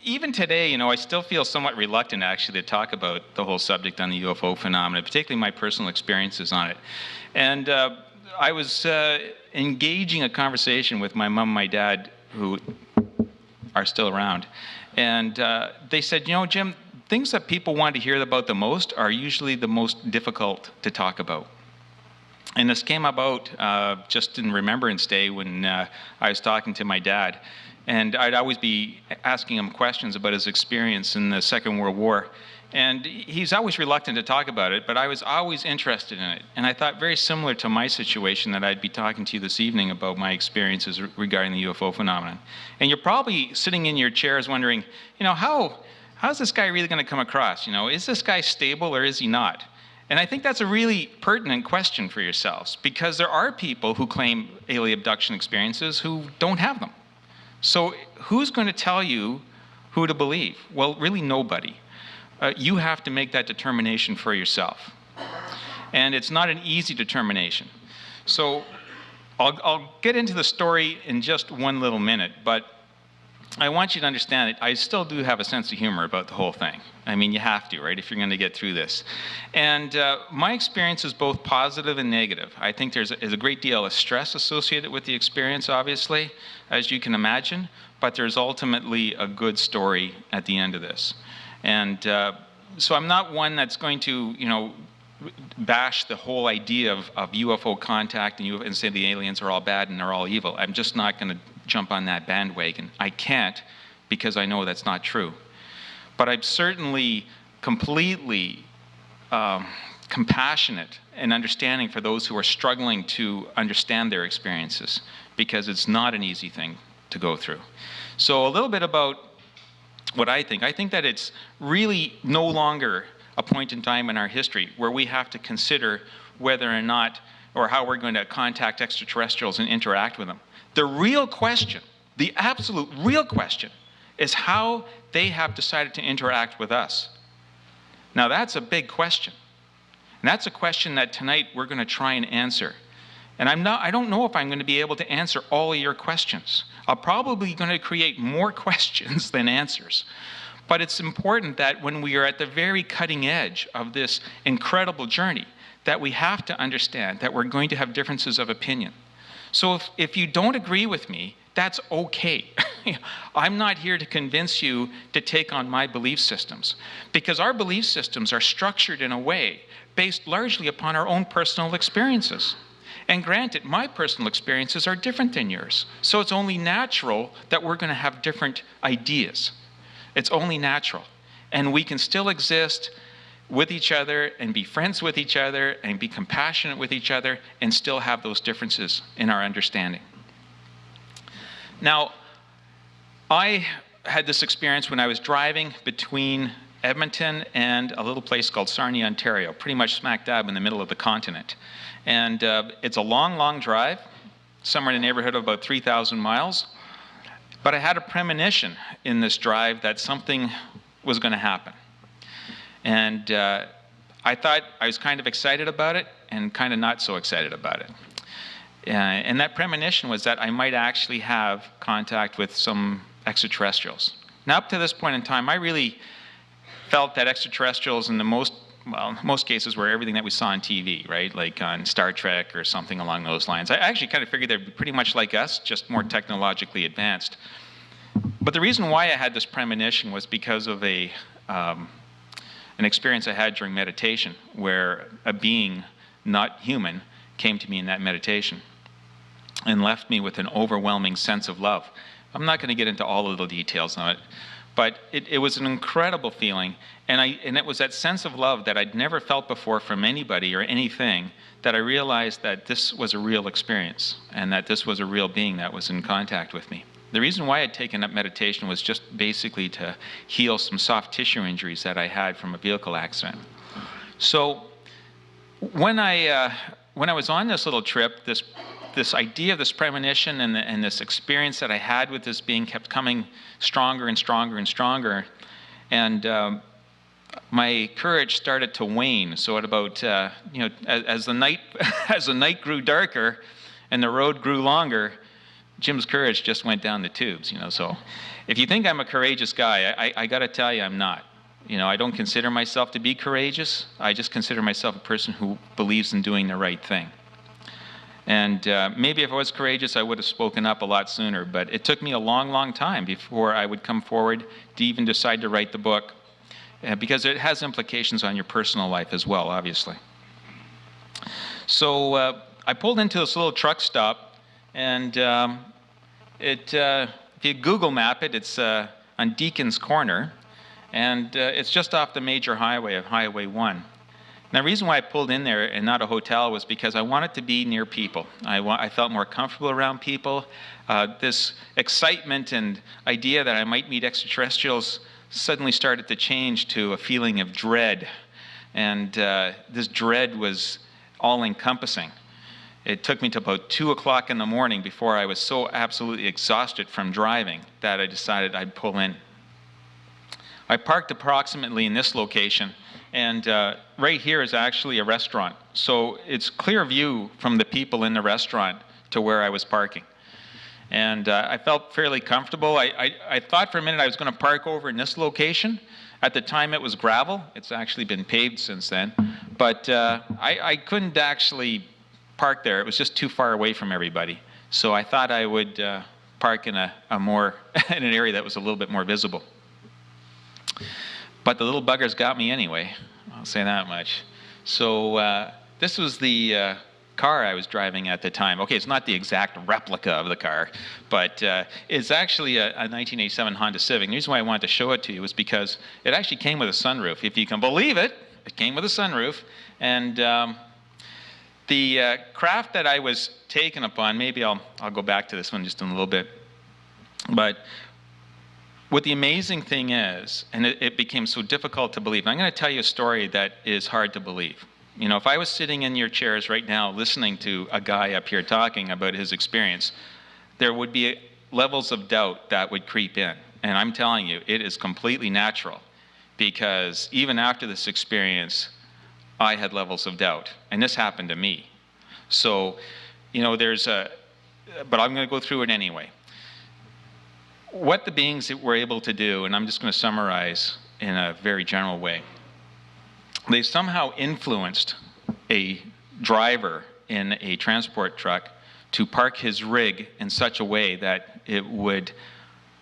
even today, I still feel somewhat reluctant actually to talk about the whole subject on the UFO phenomenon, particularly my personal experiences on it. And I was engaging a conversation with my mom and my dad, who are still around. And they said, Jim, things that people want to hear about the most are usually the most difficult to talk about. And this came about just in Remembrance Day when I was talking to my dad. And I'd always be asking him questions about his experience in the Second World War. And he's always reluctant to talk about it, but I was always interested in it. And I thought very similar to my situation that I'd be talking to you this evening about my experiences regarding the UFO phenomenon. And you're probably sitting in your chairs wondering, how's this guy really going to come across? Is this guy stable or is he not? And I think that's a really pertinent question for yourselves, because there are people who claim alien abduction experiences who don't have them. So who's going to tell you who to believe? Well, really nobody. You have to make that determination for yourself. And it's not an easy determination. So I'll get into the story in just one little minute, but I want you to understand that I still do have a sense of humor about the whole thing. I mean, you have to, right, if you're going to get through this. And my experience is both positive and negative. I think there's a great deal of stress associated with the experience, obviously, as you can imagine, but there's ultimately a good story at the end of this. And so I'm not one that's going to, bash the whole idea of UFO contact and say the aliens are all bad and they're all evil. I'm just not going to jump on that bandwagon. I can't, because I know that's not true. But I'm certainly completely compassionate and understanding for those who are struggling to understand their experiences, because it's not an easy thing to go through. So a little bit about what I think. I think that it's really no longer a point in time in our history where we have to consider whether or not, or how we're going to contact extraterrestrials and interact with them. The real question, the absolute real question, is how they have decided to interact with us. Now that's a big question. And that's a question that tonight we're going to try and answer. And I don't know if I'm going to be able to answer all of your questions. I'm probably going to create more questions than answers. But it's important that when we are at the very cutting edge of this incredible journey, that we have to understand that we're going to have differences of opinion. So if you don't agree with me, that's okay. I'm not here to convince you to take on my belief systems, because our belief systems are structured in a way based largely upon our own personal experiences. And granted, my personal experiences are different than yours. So it's only natural that we're going to have different ideas. It's only natural. And we can still exist with each other and be friends with each other and be compassionate with each other and still have those differences in our understanding. Now, I had this experience when I was driving between Edmonton and a little place called Sarnia, Ontario, pretty much smack dab in the middle of the continent. And it's a long, long drive, somewhere in the neighborhood of about 3,000 miles. But I had a premonition in this drive that something was going to happen. And I thought I was kind of excited about it and kind of not so excited about it. And that premonition was that I might actually have contact with some extraterrestrials. Now, up to this point in time, I really felt that extraterrestrials in most cases were everything that we saw on TV, right? Like on Star Trek or something along those lines. I actually kind of figured they'd be pretty much like us, just more technologically advanced. But the reason why I had this premonition was because of an experience I had during meditation, where a being, not human, came to me in that meditation and left me with an overwhelming sense of love. I'm not going to get into all of the details on it, but it was an incredible feeling, and it was that sense of love that I'd never felt before from anybody or anything, that I realized that this was a real experience and that this was a real being that was in contact with me. The reason why I'd taken up meditation was just basically to heal some soft tissue injuries that I had from a vehicle accident. So when I was on this little trip, this idea of this premonition and this experience that I had with this being kept coming stronger and stronger and stronger, and my courage started to wane. So at about as the night grew darker and the road grew longer, Jim's courage just went down the tubes, you know. So if you think I'm a courageous guy, I got to tell you I'm not. You know, I don't consider myself to be courageous. I just consider myself a person who believes in doing the right thing. And maybe if I was courageous, I would have spoken up a lot sooner. But it took me a long, long time before I would come forward to even decide to write the book, because it has implications on your personal life as well, obviously. So I pulled into this little truck stop, and if you Google map it, it's on Deacon's Corner, and it's just off the major highway of Highway 1. Now, the reason why I pulled in there and not a hotel was because I wanted to be near people. I felt more comfortable around people. This excitement and idea that I might meet extraterrestrials suddenly started to change to a feeling of dread. And this dread was all-encompassing. It took me to about 2 o'clock in the morning before I was so absolutely exhausted from driving that I decided I'd pull in. I parked approximately in this location, and right here is actually a restaurant. So it's clear view from the people in the restaurant to where I was parking. And I felt fairly comfortable. I thought for a minute I was going to park over in this location. At the time it was gravel. It's actually been paved since then. But I couldn't actually park there. It was just too far away from everybody. So I thought I would park in in an area that was a little bit more visible. But the little buggers got me anyway. I'll say that much. So this was the car I was driving at the time. Okay, it's not the exact replica of the car, but it's actually a 1987 Honda Civic. The reason why I wanted to show it to you was because it actually came with a sunroof. If you can believe it, it came with a sunroof. And the craft that I was taken upon, maybe I'll go back to this one just in a little bit, but what the amazing thing is, and it became so difficult to believe, and I'm going to tell you a story that is hard to believe. You know, if I was sitting in your chairs right now listening to a guy up here talking about his experience, there would be levels of doubt that would creep in. And I'm telling you, it is completely natural, because even after this experience, I had levels of doubt. And this happened to me. So, you know, but I'm going to go through it anyway. What the beings were able to do, and I'm just going to summarize in a very general way, they somehow influenced a driver in a transport truck to park his rig in such a way that it would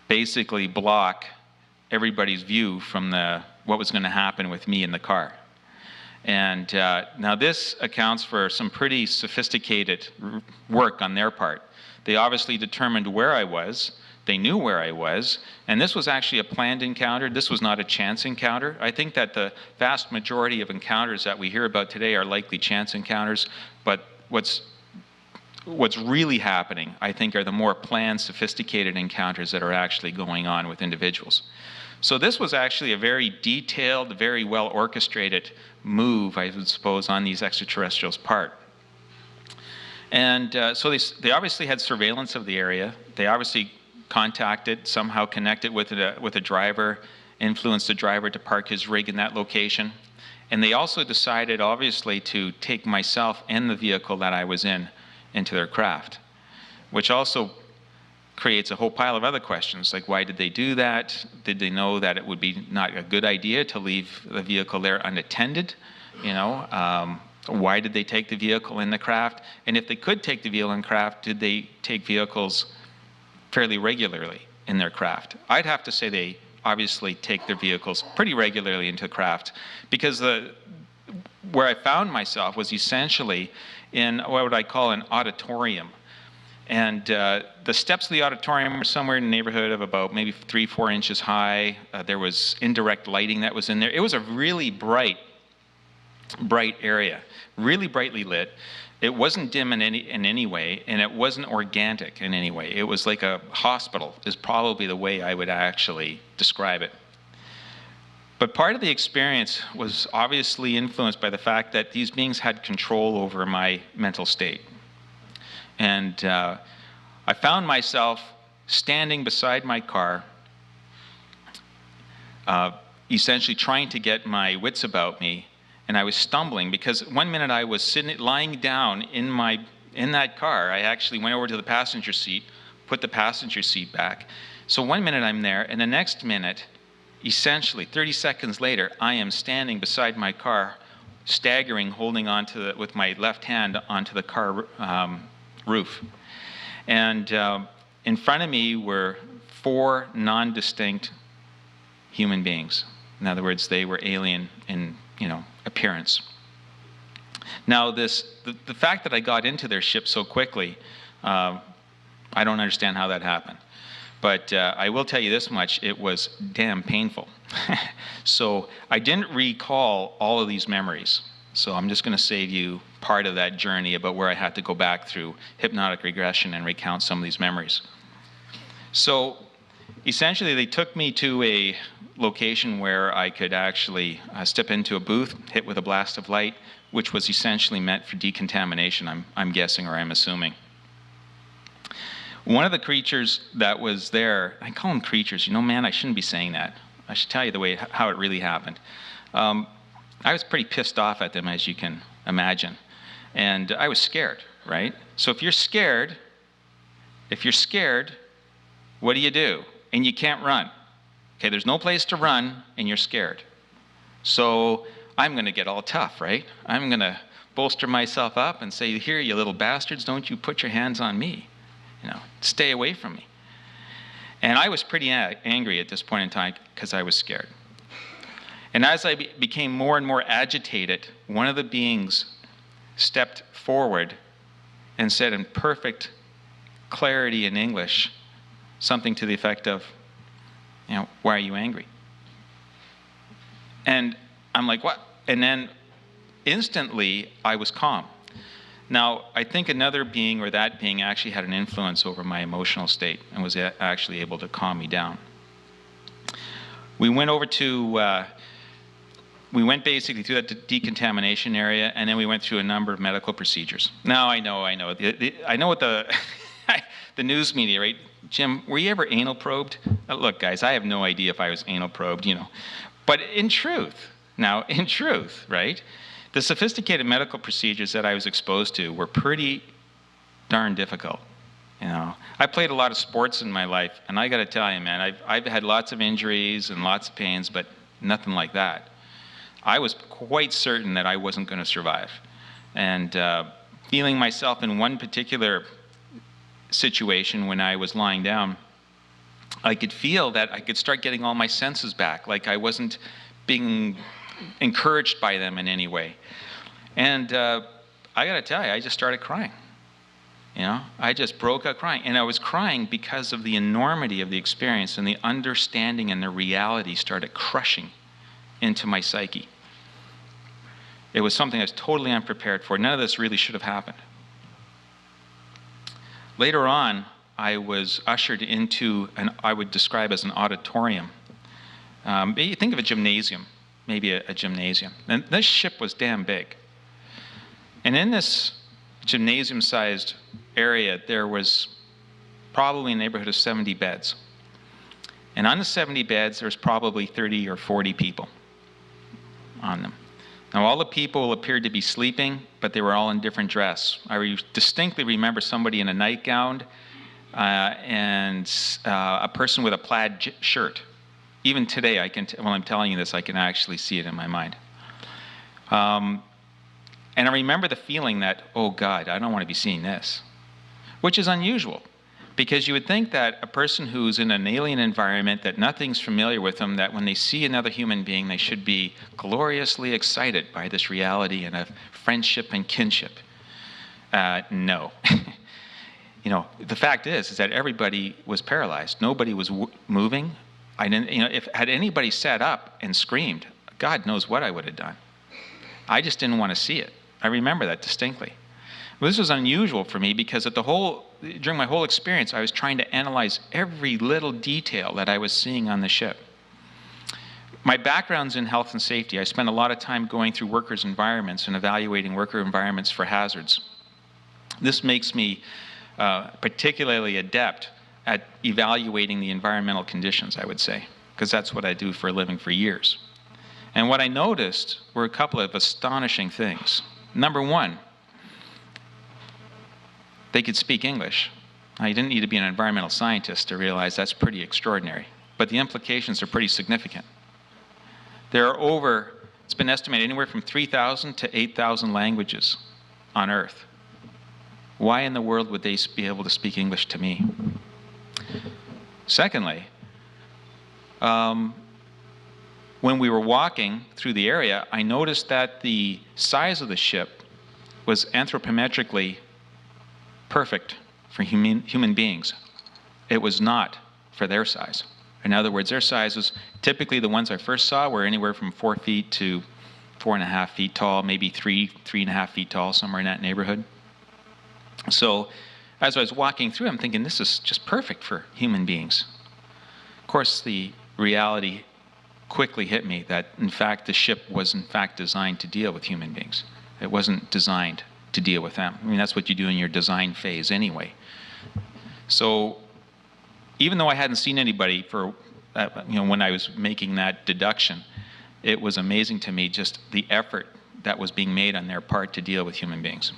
basically block everybody's view from what was going to happen with me in the car. And now this accounts for some pretty sophisticated work on their part. They obviously determined where I was. They knew where I was, and this was actually a planned encounter. This was not a chance encounter. I think that the vast majority of encounters that we hear about today are likely chance encounters, but what's really happening, I think, are the more planned, sophisticated encounters that are actually going on with individuals. So this was actually a very detailed, very well orchestrated move, I would suppose, on these extraterrestrials' part. And so they obviously had surveillance of the area. They obviously contacted, somehow connected with a driver, influenced the driver to park his rig in that location. And they also decided, obviously, to take myself and the vehicle that I was in into their craft, which also creates a whole pile of other questions, like why did they do that? Did they know that it would be not a good idea to leave the vehicle there unattended? You know, why did they take the vehicle in the craft? And if they could take the vehicle in craft, did they take vehicles fairly regularly in their craft? I'd have to say they obviously take their vehicles pretty regularly into craft, because where I found myself was essentially in what would I call an auditorium. And the steps of the auditorium were somewhere in the neighborhood of about maybe 3-4 inches high. There was indirect lighting that was in there. It was a really bright area, really brightly lit. It wasn't dim in any way, and it wasn't organic in any way. It was like a hospital, is probably the way I would actually describe it. But part of the experience was obviously influenced by the fact that these beings had control over my mental state. And I found myself standing beside my car, essentially trying to get my wits about me, and I was stumbling because one minute I was lying down in that car. I actually went over to the passenger seat, put the passenger seat back. So 1 minute I'm there, and the next minute, essentially 30 seconds later, I am standing beside my car, staggering, holding onto with my left hand onto the car roof. And in front of me were 4 non-distinct human beings. In other words, they were alien in, appearance. Now, the fact that I got into their ship so quickly, I don't understand how that happened. But I will tell you this much, it was damn painful. So I didn't recall all of these memories. So I'm just going to save you part of that journey about where I had to go back through hypnotic regression and recount some of these memories. So essentially, they took me to a location where I could actually step into a booth, hit with a blast of light, which was essentially meant for decontamination, I'm guessing, or I'm assuming. One of the creatures that was there, I call them creatures. Man, I shouldn't be saying that. I should tell you how it really happened. I was pretty pissed off at them, as you can imagine. And I was scared, right? So if you're scared, what do? And you can't run. Okay, there's no place to run, and you're scared. So I'm going to get all tough, right? I'm going to bolster myself up and say, here, you little bastards, don't you put your hands on me. Stay away from me. And I was pretty angry at this point in time because I was scared. And as I became more and more agitated, one of the beings stepped forward and said in perfect clarity in English, something to the effect of, why are you angry? And I'm like, what? And then instantly I was calm. Now, I think another being or that being actually had an influence over my emotional state and was actually able to calm me down. We went over to, we went basically through that decontamination area, and then we went through a number of medical procedures. Now, I know. I know what the news media, right? Jim, were you ever anal probed? Look, guys, I have no idea if I was anal probed, But in truth, right? The sophisticated medical procedures that I was exposed to were pretty darn difficult. I played a lot of sports in my life, and I got to tell you, man, I've had lots of injuries and lots of pains, but nothing like that. I was quite certain that I wasn't going to survive. And feeling myself in one particular situation when I was lying down, I could feel that I could start getting all my senses back, like I wasn't being encouraged by them in any way. And I got to tell you, I just started crying. I just broke out crying. And I was crying because of the enormity of the experience, and the understanding and the reality started crushing into my psyche. It was something I was totally unprepared for. None of this really should have happened. Later on, I was ushered into I would describe as an auditorium. Think of a gymnasium, maybe a gymnasium. And this ship was damn big. And in this gymnasium-sized area, there was probably in the neighborhood of 70 beds. And on the 70 beds, there was probably 30 or 40 people on them. Now, all the people appeared to be sleeping, but they were all in different dress. I distinctly remember somebody in a nightgown and a person with a plaid shirt. Even today, while I'm telling you this, I can actually see it in my mind. And I remember the feeling that, oh God, I don't want to be seeing this, which is unusual. Because you would think that a person who's in an alien environment, that nothing's familiar with them, that when they see another human being, they should be gloriously excited by this reality and of friendship and kinship. No. The fact is that everybody was paralyzed. Nobody was moving. If had anybody sat up and screamed, God knows what I would have done. I just didn't want to see it. I remember that distinctly. Well, this was unusual for me because during my whole experience, I was trying to analyze every little detail that I was seeing on the ship. My background's in health and safety. I spent a lot of time going through workers' environments and evaluating worker environments for hazards. This makes me particularly adept at evaluating the environmental conditions, I would say, because that's what I do for a living for years. And what I noticed were a couple of astonishing things. Number one, they could speak English. Now, you didn't need to be an environmental scientist to realize that's pretty extraordinary, but the implications are pretty significant. There are it's been estimated, anywhere from 3,000 to 8,000 languages on Earth. Why in the world would they be able to speak English to me? Secondly, when we were walking through the area, I noticed that the size of the ship was anthropometrically perfect for human beings. It was not for their size. In other words, their sizes, typically the ones I first saw were anywhere from 4 feet to 4.5 feet tall, maybe 3.5 feet tall, somewhere in that neighborhood. So as I was walking through, I'm thinking, this is just perfect for human beings. Of course, the reality quickly hit me that, in fact, the ship was, in fact, designed to deal with human beings. It wasn't designed to deal with them. I mean, that's what you do in your design phase anyway. So even though I hadn't seen anybody for, when I was making that deduction, it was amazing to me just the effort that was being made on their part to deal with human beings.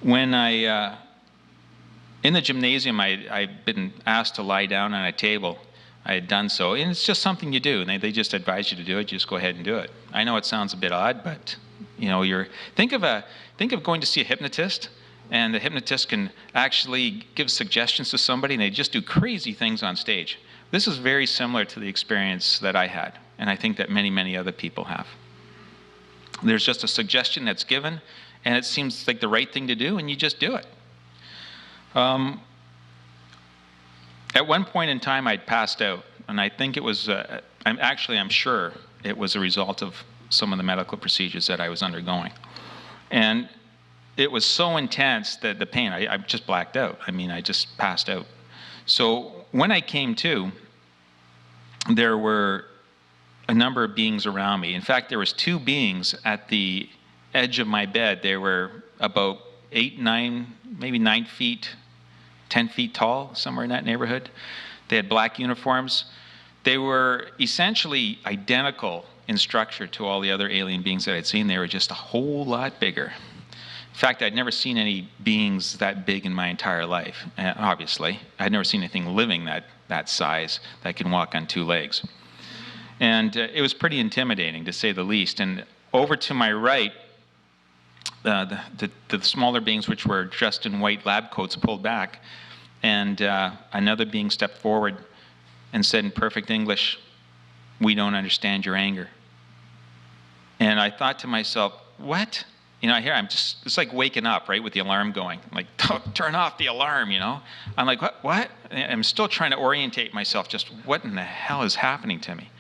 When in the gymnasium, I'd been asked to lie down on a table. I had done so, and it's just something you do, and they just advise you to do it. You just go ahead and do it. I know it sounds a bit odd, but think of going to see a hypnotist, and the hypnotist can actually give suggestions to somebody, and they just do crazy things on stage. This is very similar to the experience that I had, and I think that many, many other people have. There's just a suggestion that's given, and it seems like the right thing to do, and you just do it. At one point in time, I'd passed out, and I think it was, I'm sure it was a result of some of the medical procedures that I was undergoing. And it was so intense that the pain, I just blacked out. I mean, I just passed out. So when I came to, there were a number of beings around me. In fact, there was 2 beings at the edge of my bed. They were about 8, 9, maybe 9 feet, 10 feet tall, somewhere in that neighborhood. They had black uniforms. They were essentially identical in structure to all the other alien beings that I'd seen. They were just a whole lot bigger. In fact, I'd never seen any beings that big in my entire life, obviously. I'd never seen anything living that size that can walk on 2 legs. And it was pretty intimidating, to say the least. And over to my right, the smaller beings, which were dressed in white lab coats, pulled back, and another being stepped forward and said in perfect English, "We don't understand your anger." And I thought to myself, what? Here it's like waking up, right, with the alarm going. I'm like, turn off the alarm, I'm like, what? I'm still trying to orientate myself, just what in the hell is happening to me?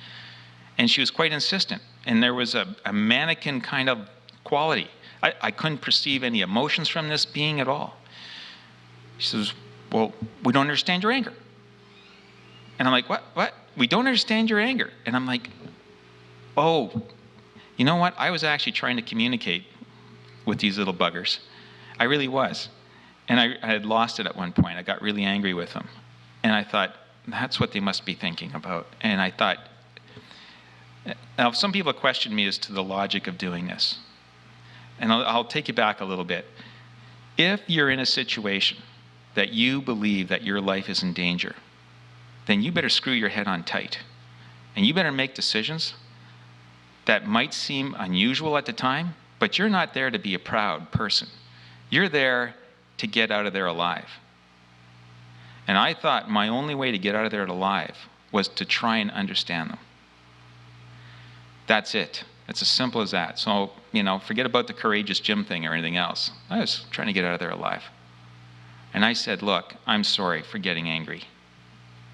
And she was quite insistent, and there was a mannequin kind of quality. I couldn't perceive any emotions from this being at all. She says, "Well, we don't understand your anger." And I'm like, what? We don't understand your anger. And I'm like, oh, you know what? I was actually trying to communicate with these little buggers. I really was. And I had lost it at one point. I got really angry with them. And I thought, that's what they must be thinking about. And I thought, now some people have questioned me as to the logic of doing this. And I'll take you back a little bit. If you're in a situation that you believe that your life is in danger, then you better screw your head on tight. And you better make decisions that might seem unusual at the time, but you're not there to be a proud person. You're there to get out of there alive. And I thought my only way to get out of there alive was to try and understand them. That's it. It's as simple as that. So, forget about the courageous Jim thing or anything else. I was trying to get out of there alive. And I said, look, I'm sorry for getting angry.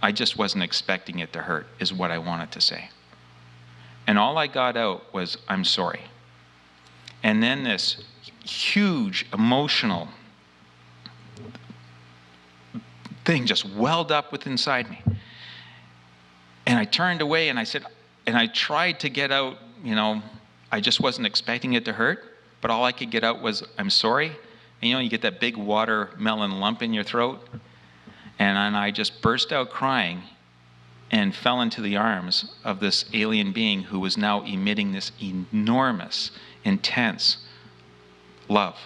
I just wasn't expecting it to hurt, is what I wanted to say. And all I got out was, I'm sorry. And then this huge emotional thing just welled up within inside me. And I turned away and I said, and I tried to get out, I just wasn't expecting it to hurt, but all I could get out was, I'm sorry. And you get that big watermelon lump in your throat. And then I just burst out crying and fell into the arms of this alien being who was now emitting this enormous, intense love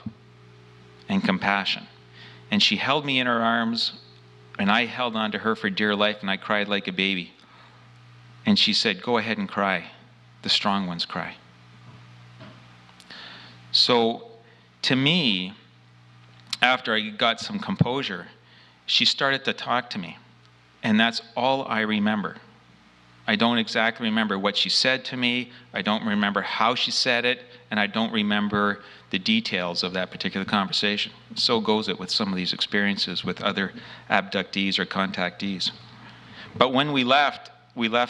and compassion. And she held me in her arms, and I held on to her for dear life, and I cried like a baby. And she said, "Go ahead and cry. The strong ones cry." So to me, after I got some composure, she started to talk to me. And that's all I remember. I don't exactly remember what she said to me. I don't remember how she said it. And I don't remember the details of that particular conversation. So goes it with some of these experiences with other abductees or contactees. But when we left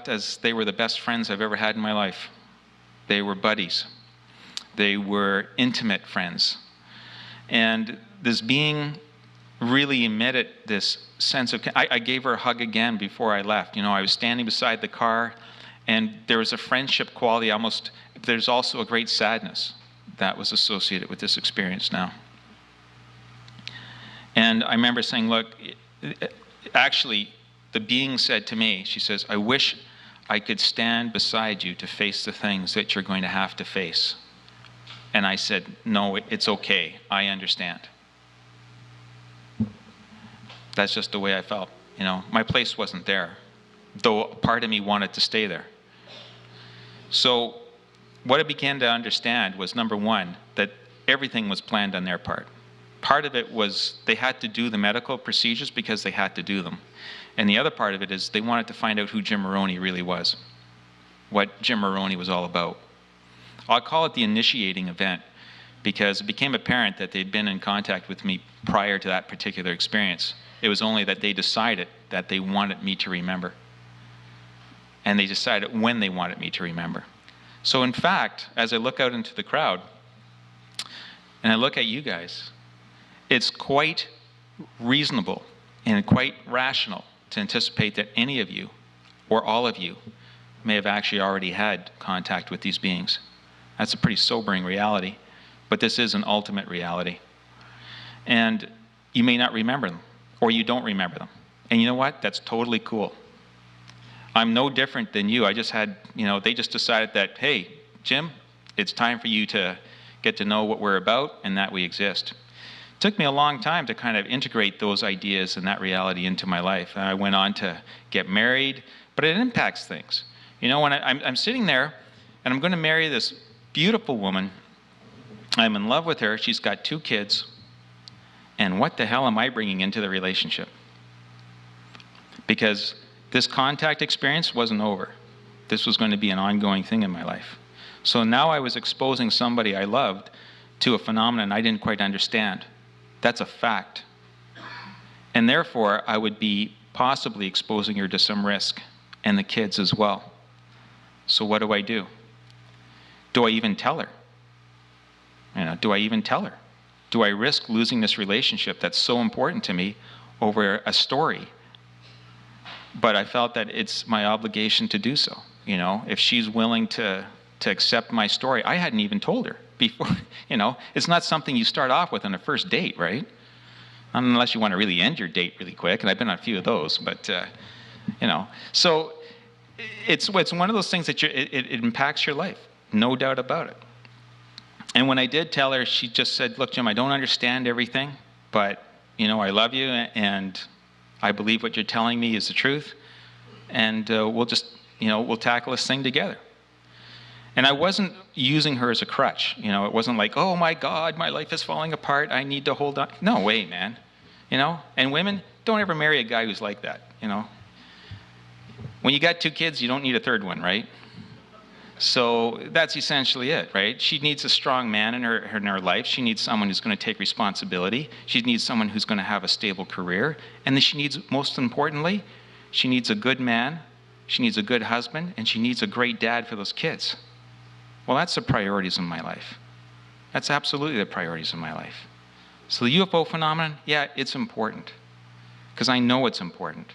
as they were the best friends I've ever had in my life. They were buddies. They were intimate friends. And this being really emitted this sense of, I gave her a hug again before I left. I was standing beside the car, and there was a friendship quality almost. There's also a great sadness that was associated with this experience now. And I remember saying, look, actually, the being said to me, she says, "I wish I could stand beside you to face the things that you're going to have to face." And I said, "No, it's okay. I understand." That's just the way I felt. My place wasn't there, though part of me wanted to stay there. So what I began to understand was, number one, that everything was planned on their part. Part of it was they had to do the medical procedures because they had to do them. And the other part of it is they wanted to find out who Jim Moroney really was, what Jim Moroney was all about. I'll call it the initiating event, because it became apparent that they'd been in contact with me prior to that particular experience. It was only that they decided that they wanted me to remember. And they decided when they wanted me to remember. So in fact, as I look out into the crowd, and I look at you guys, it's quite reasonable and quite rational to anticipate that any of you, or all of you, may have actually already had contact with these beings. That's a pretty sobering reality, but this is an ultimate reality. And you may not remember them, or you don't remember them. And you know what? That's totally cool. I'm no different than you. I just had, they just decided that, hey, Jim, it's time for you to get to know what we're about and that we exist. It took me a long time to kind of integrate those ideas and that reality into my life. And I went on to get married, but it impacts things. When I'm sitting there and I'm going to marry this beautiful woman, I'm in love with her, she's got 2 kids, and what the hell am I bringing into the relationship? Because this contact experience wasn't over. This was going to be an ongoing thing in my life. So now I was exposing somebody I loved to a phenomenon I didn't quite understand. That's a fact. And therefore, I would be possibly exposing her to some risk, and the kids as well. So what do? Do I even tell her? Do I even tell her? Do I risk losing this relationship that's so important to me over a story? But I felt that it's my obligation to do so. If she's willing to accept my story, I hadn't even told her before. It's not something you start off with on a first date, right? Unless you want to really end your date really quick, and I've been on a few of those. But so it's one of those things that it impacts your life, no doubt about it. And when I did tell her, she just said, "Look, Jim, I don't understand everything, but I love you, and I believe what you're telling me is the truth, and we'll just, we'll tackle this thing together." And I wasn't using her as a crutch. It wasn't like, "Oh my God, my life is falling apart, I need to hold on." No way, man. And women, don't ever marry a guy who's like that. When you got 2 kids, you don't need a third one, right? So that's essentially it, right? She needs a strong man in her life. She needs someone who's going to take responsibility. She needs someone who's going to have a stable career. And then she needs, most importantly, she needs a good man, she needs a good husband, and she needs a great dad for those kids. Well, that's the priorities in my life. That's absolutely the priorities in my life. So the UFO phenomenon, yeah, it's important, because I know it's important.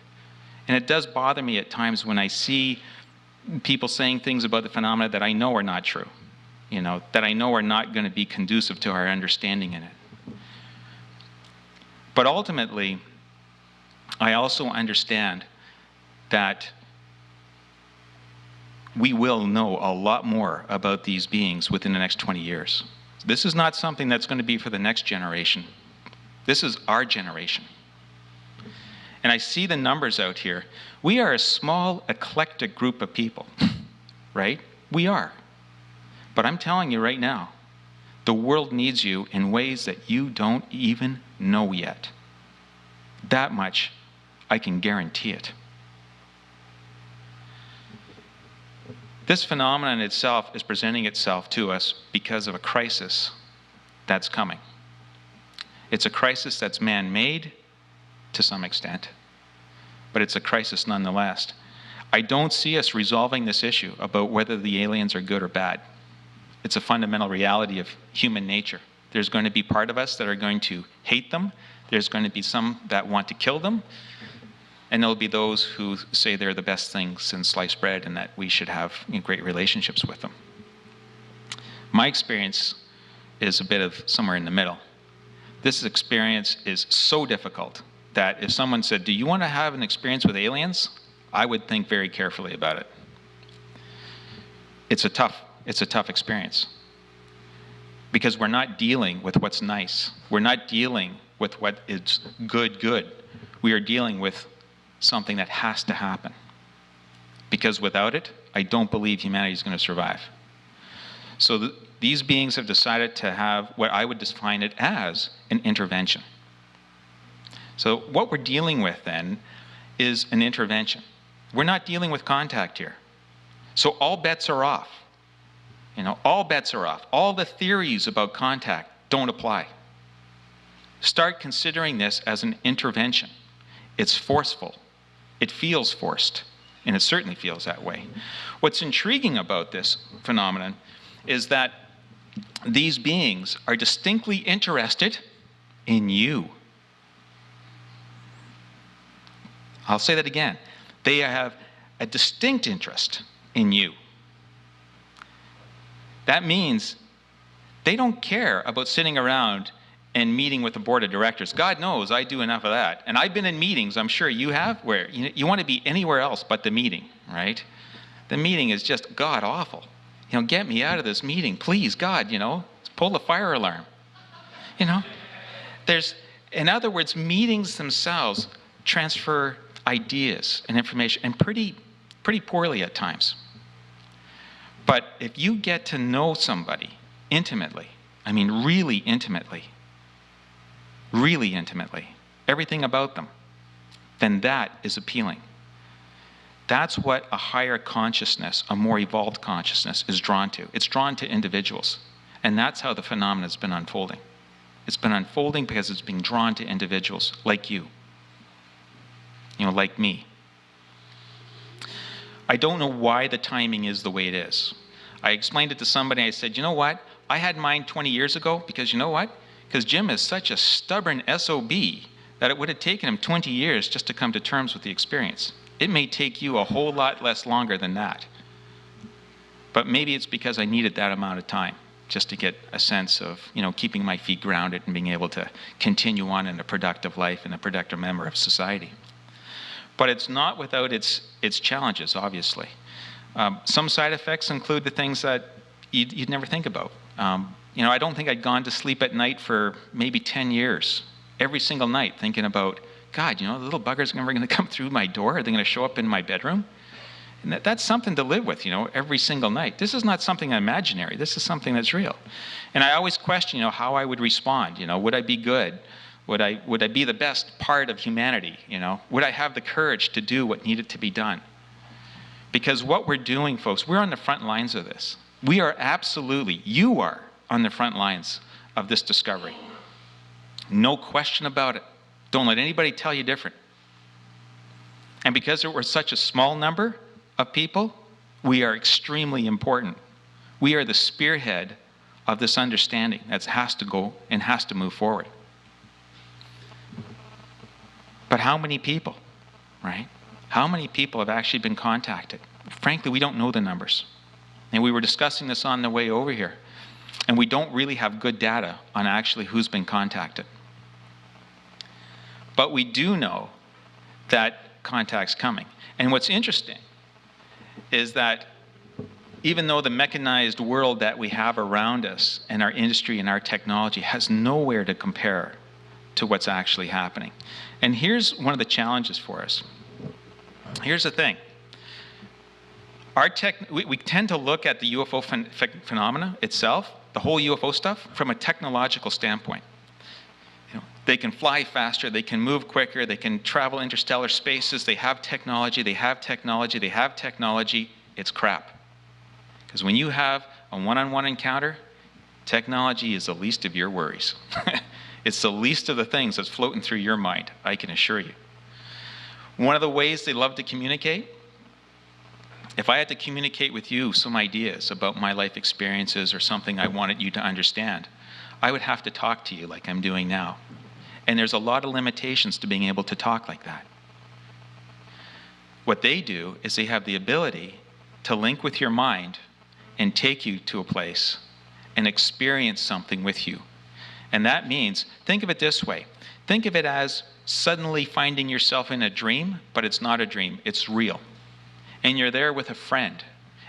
And it does bother me at times when I see people saying things about the phenomena that I know are not true, that I know are not going to be conducive to our understanding in it. But ultimately, I also understand that we will know a lot more about these beings within the next 20 years. This is not something that's going to be for the next generation. This is our generation. And I see the numbers out here. We are a small, eclectic group of people, right? We are. But I'm telling you right now, the world needs you in ways that you don't even know yet. That much, I can guarantee it. This phenomenon itself is presenting itself to us because of a crisis that's coming. It's a crisis that's man-made to some extent, but it's a crisis nonetheless. I don't see us resolving this issue about whether the aliens are good or bad. It's a fundamental reality of human nature. There's going to be part of us that are going to hate them. There's going to be some that want to kill them. And there'll be those who say they're the best thing since sliced bread and that we should have great relationships with them. My experience is a bit of somewhere in the middle. This experience is so difficult that if someone said, do you want to have an experience with aliens? I would think very carefully about it. It's a tough experience. Because we're not dealing with what's nice. We're not dealing with what is good. We are dealing with something that has to happen. Because without it, I don't believe humanity is going to survive. So these beings have decided to have what I would define it as an intervention. So what we're dealing with then is an intervention. We're not dealing with contact here. So all bets are off. All bets are off. All the theories about contact don't apply. Start considering this as an intervention. It's forceful. It feels forced, and it certainly feels that way. What's intriguing about this phenomenon is that these beings are distinctly interested in you. I'll say that again. They have a distinct interest in you. That means they don't care about sitting around and meeting with the board of directors. God knows I do enough of that. And I've been in meetings, I'm sure you have, where you want to be anywhere else but the meeting, right? The meeting is just god awful. Get me out of this meeting, please, God, pull the fire alarm. In other words, meetings themselves transfer ideas and information, and pretty poorly at times. But if you get to know somebody intimately, really intimately, everything about them, then that is appealing. That's what a higher consciousness, a more evolved consciousness, is drawn to. It's drawn to individuals. And that's how the phenomenon has been unfolding. It's been unfolding because it's being drawn to individuals like you. Like me. I don't know why the timing is the way it is. I explained it to somebody, I said, you know what? I had mine 20 years ago because you know what? Because Jim is such a stubborn SOB that it would have taken him 20 years just to come to terms with the experience. It may take you a whole lot less longer than that. But maybe it's because I needed that amount of time just to get a sense of, keeping my feet grounded and being able to continue on in a productive life and a productive member of society. But it's not without its challenges, obviously. Some side effects include the things that you'd never think about. I don't think I'd gone to sleep at night for maybe 10 years, every single night thinking about, God, the little buggers are going to come through my door? Are they going to show up in my bedroom? And that's something to live with, every single night. This is not something imaginary. This is something that's real. And I always question, how I would respond. Would I be good? Would I be the best part of humanity? Would I have the courage to do what needed to be done? Because what we're doing, folks, we're on the front lines of this. We are absolutely, you are on the front lines of this discovery. No question about it. Don't let anybody tell you different. And because we're such a small number of people, we are extremely important. We are the spearhead of this understanding that has to go and has to move forward. But how many people, right? How many people have actually been contacted? Frankly, we don't know the numbers. And we were discussing this on the way over here. And we don't really have good data on actually who's been contacted. But we do know that contact's coming. And what's interesting is that even though the mechanized world that we have around us and our industry and our technology has nowhere to compare to what's actually happening. And here's one of the challenges for us. Here's the thing. We tend to look at the UFO phenomena itself, the whole UFO stuff, from a technological standpoint. They can fly faster, they can move quicker, they can travel interstellar spaces, they have technology, they have technology, they have technology. It's crap. Because when you have a one-on-one encounter, technology is the least of your worries. It's the least of the things that's floating through your mind, I can assure you. One of the ways they love to communicate, if I had to communicate with you some ideas about my life experiences or something I wanted you to understand, I would have to talk to you like I'm doing now. And there's a lot of limitations to being able to talk like that. What they do is they have the ability to link with your mind and take you to a place and experience something with you. And that means, think of it this way. Think of it as suddenly finding yourself in a dream, but it's not a dream, it's real. And you're there with a friend,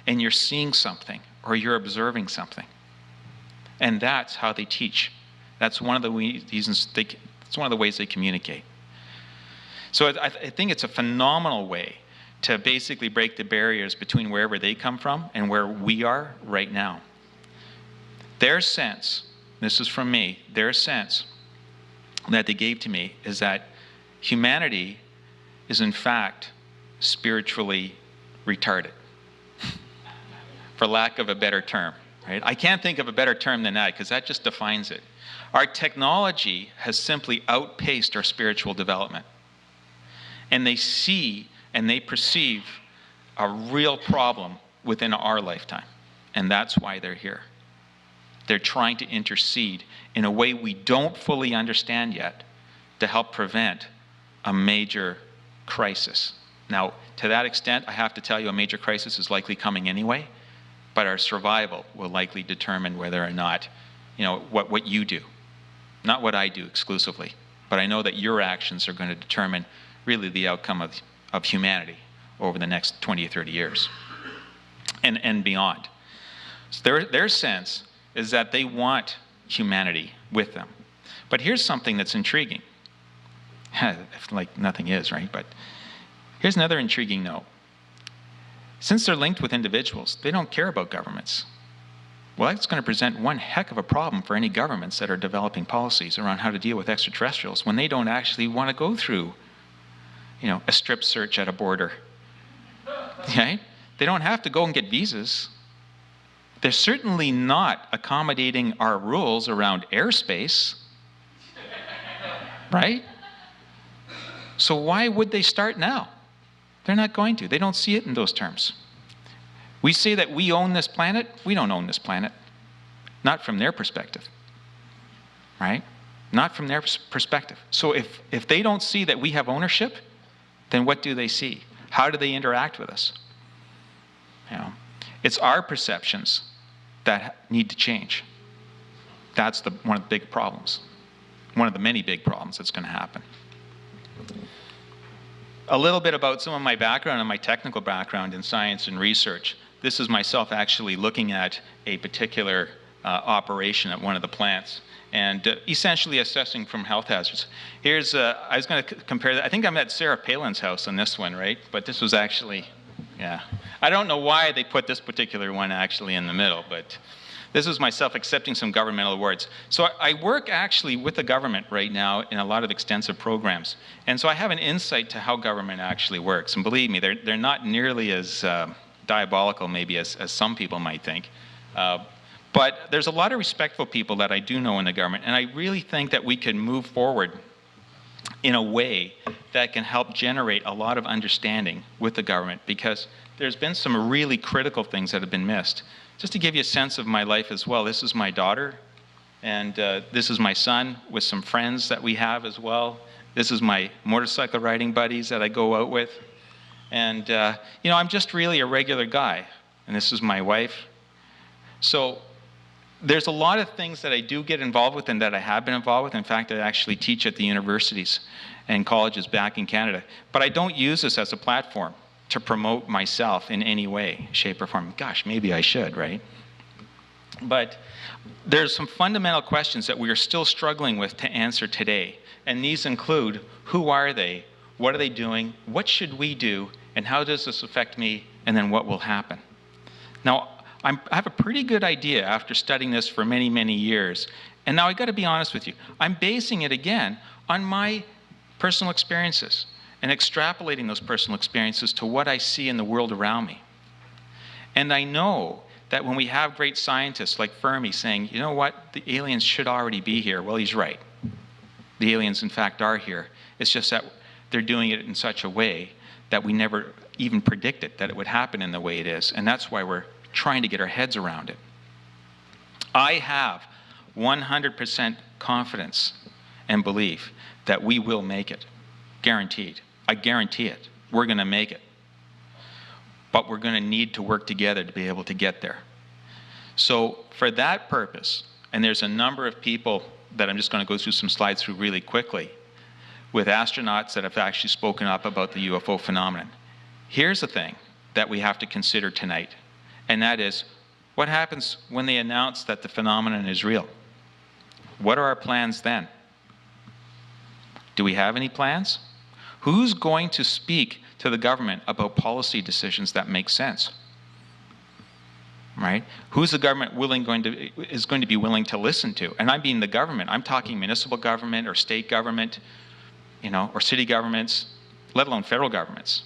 and you're seeing something, or you're observing something. And that's how they teach. That's one of the reasons it's one of the ways they communicate. So I think it's a phenomenal way to basically break the barriers between wherever they come from and where we are right now. Their sense, this is from me, their sense that they gave to me is that humanity is in fact spiritually retarded, for lack of a better term. Right? I can't think of a better term than that because that just defines it. Our technology has simply outpaced our spiritual development. And they see and they perceive a real problem within our lifetime. And that's why they're here. They're trying to intercede in a way we don't fully understand yet to help prevent a major crisis. Now, to that extent, I have to tell you a major crisis is likely coming anyway, but our survival will likely determine whether or not, what you do. Not what I do exclusively, but I know that your actions are going to determine really the outcome of humanity over the next 20 or 30 years and beyond. So their sense is that they want humanity with them. But here's something that's intriguing. Like nothing is, right? But here's another intriguing note. Since they're linked with individuals, they don't care about governments. Well, that's going to present one heck of a problem for any governments that are developing policies around how to deal with extraterrestrials when they don't actually want to go through, a strip search at a border. Right? They don't have to go and get visas. They're certainly not accommodating our rules around airspace. Right? So why would they start now? They're not going to. They don't see it in those terms. We say that we own this planet. We don't own this planet. Not from their perspective. Right? Not from their perspective. So if they don't see that we have ownership, then what do they see? How do they interact with us? It's our perceptions that need to change. That's one of the big problems. One of the many big problems that's going to happen. A little bit about some of my background and my technical background in science and research. This is myself actually looking at a particular operation at one of the plants and essentially assessing from health hazards. Here's, I was going to compare that. I think I'm at Sarah Palin's house on this one, right? But this was actually, yeah. I don't know why they put this particular one actually in the middle, but this is myself accepting some governmental awards. So I work actually with the government right now in a lot of extensive programs. And so I have an insight to how government actually works. And believe me, they're not nearly as diabolical maybe as some people might think. But there's a lot of respectful people that I do know in the government. And I really think that we can move forward in a way that can help generate a lot of understanding with the government, because there's been some really critical things that have been missed. Just to give you a sense of my life as well, this is my daughter, and this is my son with some friends that we have as well. This is my motorcycle riding buddies that I go out with. And, I'm just really a regular guy, and this is my wife. So there's a lot of things that I do get involved with and that I have been involved with. In fact, I actually teach at the universities and colleges back in Canada. But I don't use this as a platform to promote myself in any way, shape, or form. Gosh, maybe I should, right? But there's some fundamental questions that we are still struggling with to answer today. And these include, who are they? What are they doing? What should we do? And how does this affect me? And then what will happen? Now, I have a pretty good idea after studying this for many, many years. And now I got to be honest with you. I'm basing it again on my personal experiences and extrapolating those personal experiences to what I see in the world around me. And I know that when we have great scientists like Fermi saying, you know what, the aliens should already be here, well, he's right. The aliens, in fact, are here. It's just that they're doing it in such a way that we never even predicted that it would happen in the way it is. And that's why we're trying to get our heads around it. I have 100% confidence and belief that we will make it. Guaranteed. I guarantee it. We're going to make it. But we're going to need to work together to be able to get there. So for that purpose, and there's a number of people that I'm just going to go through some slides through really quickly, with astronauts that have actually spoken up about the UFO phenomenon. Here's the thing that we have to consider tonight, and that is, what happens when they announce that the phenomenon is real? What are our plans then? Do we have any plans? Who's going to speak to the government about policy decisions that make sense? Right? Who's the government is going to be willing to listen to? And I mean the government. I'm talking municipal government or state government, or city governments, let alone federal governments.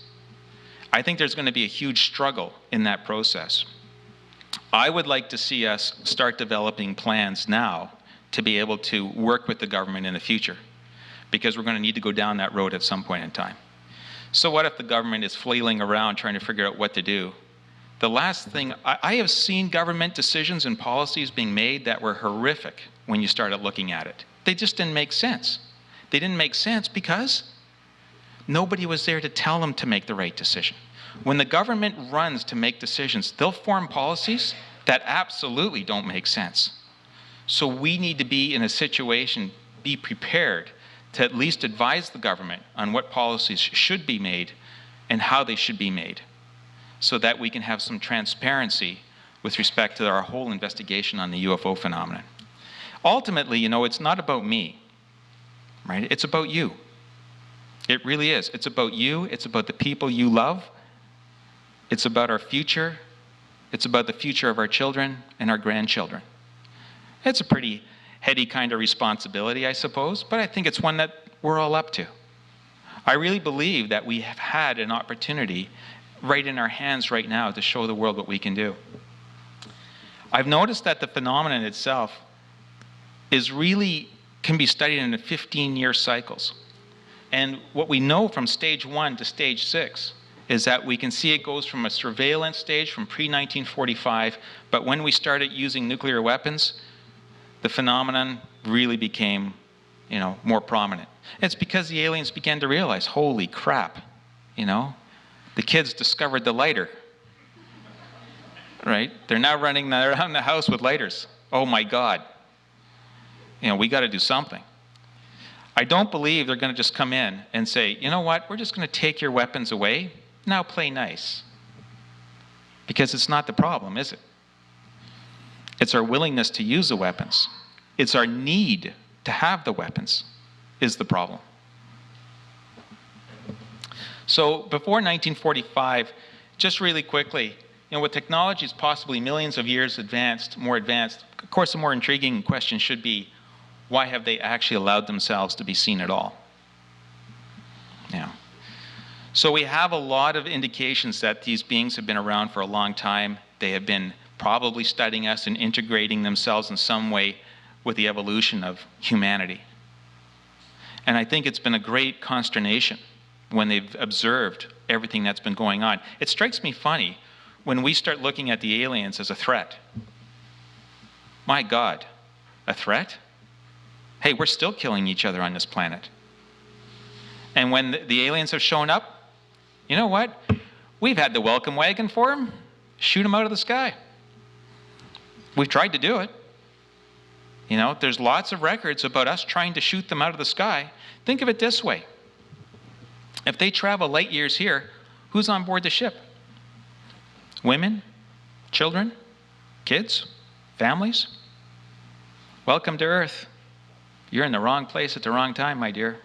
I think there's going to be a huge struggle in that process. I would like to see us start developing plans now to be able to work with the government in the future, because we're going to need to go down that road at some point in time. So what if the government is flailing around trying to figure out what to do? The last thing, I have seen government decisions and policies being made that were horrific when you started looking at it. They just didn't make sense. They didn't make sense because nobody was there to tell them to make the right decision. When the government runs to make decisions, they'll form policies that absolutely don't make sense. So we need to be in a situation, be prepared to at least advise the government on what policies should be made and how they should be made, so that we can have some transparency with respect to our whole investigation on the UFO phenomenon. Ultimately, it's not about me, right? It's about you. It really is. It's about you. It's about the people you love. It's about our future. It's about the future of our children and our grandchildren. It's a pretty heady kind of responsibility, I suppose, but I think it's one that we're all up to. I really believe that we have had an opportunity right in our hands right now to show the world what we can do. I've noticed that the phenomenon itself can be studied in 15-year cycles. And what we know from stage 1 to stage 6 is that we can see it goes from a surveillance stage from pre-1945, but when we started using nuclear weapons, the phenomenon really became, more prominent. It's because the aliens began to realize, holy crap, the kids discovered the lighter, right? They're now running around the house with lighters. Oh my God. We got to do something. I don't believe they're going to just come in and say, you know what, we're just going to take your weapons away. Now play nice. Because it's not the problem, is it? It's our willingness to use the weapons. It's our need to have the weapons is the problem. So before 1945, just really quickly, with technologies possibly millions of years more advanced, of course the more intriguing question should be, why have they actually allowed themselves to be seen at all? So we have a lot of indications that these beings have been around for a long time. They have been probably studying us and integrating themselves in some way with the evolution of humanity. And I think it's been a great consternation when they've observed everything that's been going on. It strikes me funny when we start looking at the aliens as a threat. My God, a threat? Hey, we're still killing each other on this planet. And when the aliens have shown up, you know what? We've had the welcome wagon for them. Shoot them out of the sky. We've tried to do it. There's lots of records about us trying to shoot them out of the sky. Think of it this way. If they travel light years here, who's on board the ship? Women? Children? Kids? Families? Welcome to Earth. You're in the wrong place at the wrong time, my dear.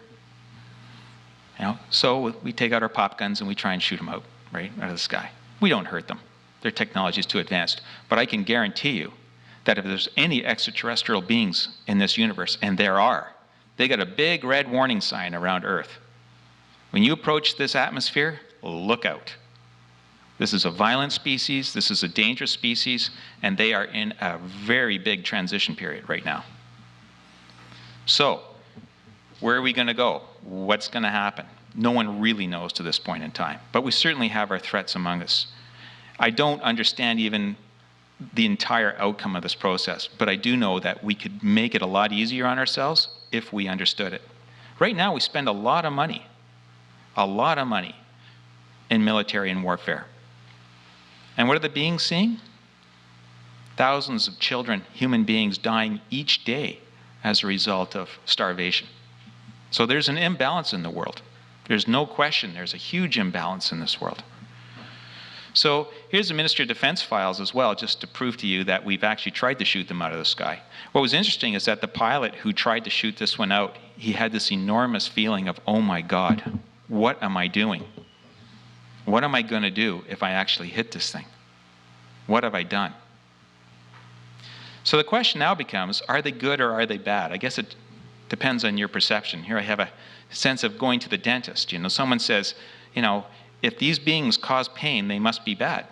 So we take out our pop guns and we try and shoot them out, right, out of the sky. We don't hurt them. Their technology is too advanced. But I can guarantee you that if there's any extraterrestrial beings in this universe, and there are, they got a big red warning sign around Earth. When you approach this atmosphere, look out. This is a violent species, this is a dangerous species, and they are in a very big transition period right now. So, where are we going to go? What's going to happen? No one really knows to this point in time, but we certainly have our threats among us. I don't understand even the entire outcome of this process, but I do know that we could make it a lot easier on ourselves if we understood it. Right now, we spend a lot of money in military and warfare. And what are the beings seeing? Thousands of children, human beings, dying each day as a result of starvation. So there's an imbalance in the world. There's no question there's a huge imbalance in this world. So here's the Ministry of Defense files as well, just to prove to you that we've actually tried to shoot them out of the sky. What was interesting is that the pilot who tried to shoot this one out, he had this enormous feeling of, oh my God, what am I doing? What am I going to do if I actually hit this thing? What have I done? So the question now becomes, are they good or are they bad? I guess it depends on your perception. Here I have a sense of going to the dentist. Someone says, if these beings cause pain, they must be bad.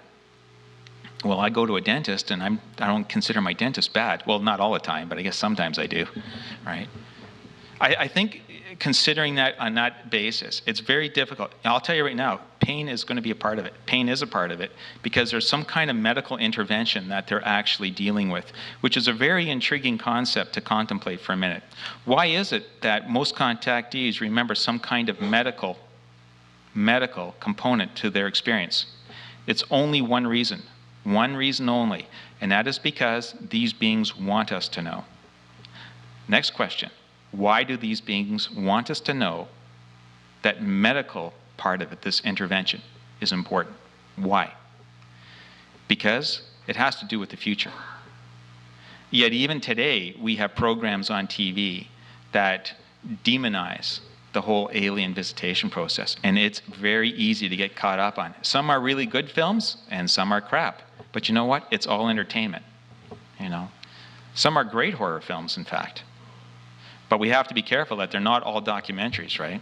Well, I go to a dentist and I don't consider my dentist bad. Well, not all the time, but I guess sometimes I do, right? I think considering that on that basis, it's very difficult. I'll tell you right now, pain is going to be a part of it. Pain is a part of it because there's some kind of medical intervention that they're actually dealing with, which is a very intriguing concept to contemplate for a minute. Why is it that most contactees remember some kind of medical component to their experience? It's only one reason only, and that is because these beings want us to know. Next question. Why do these beings want us to know that medical part of it, this intervention, is important? Why? Because it has to do with the future. Yet even today, we have programs on TV that demonize the whole alien visitation process, and it's very easy to get caught up on. Some are really good films, and some are crap. But you know what? It's all entertainment. Some are great horror films, in fact. But we have to be careful that they're not all documentaries, right?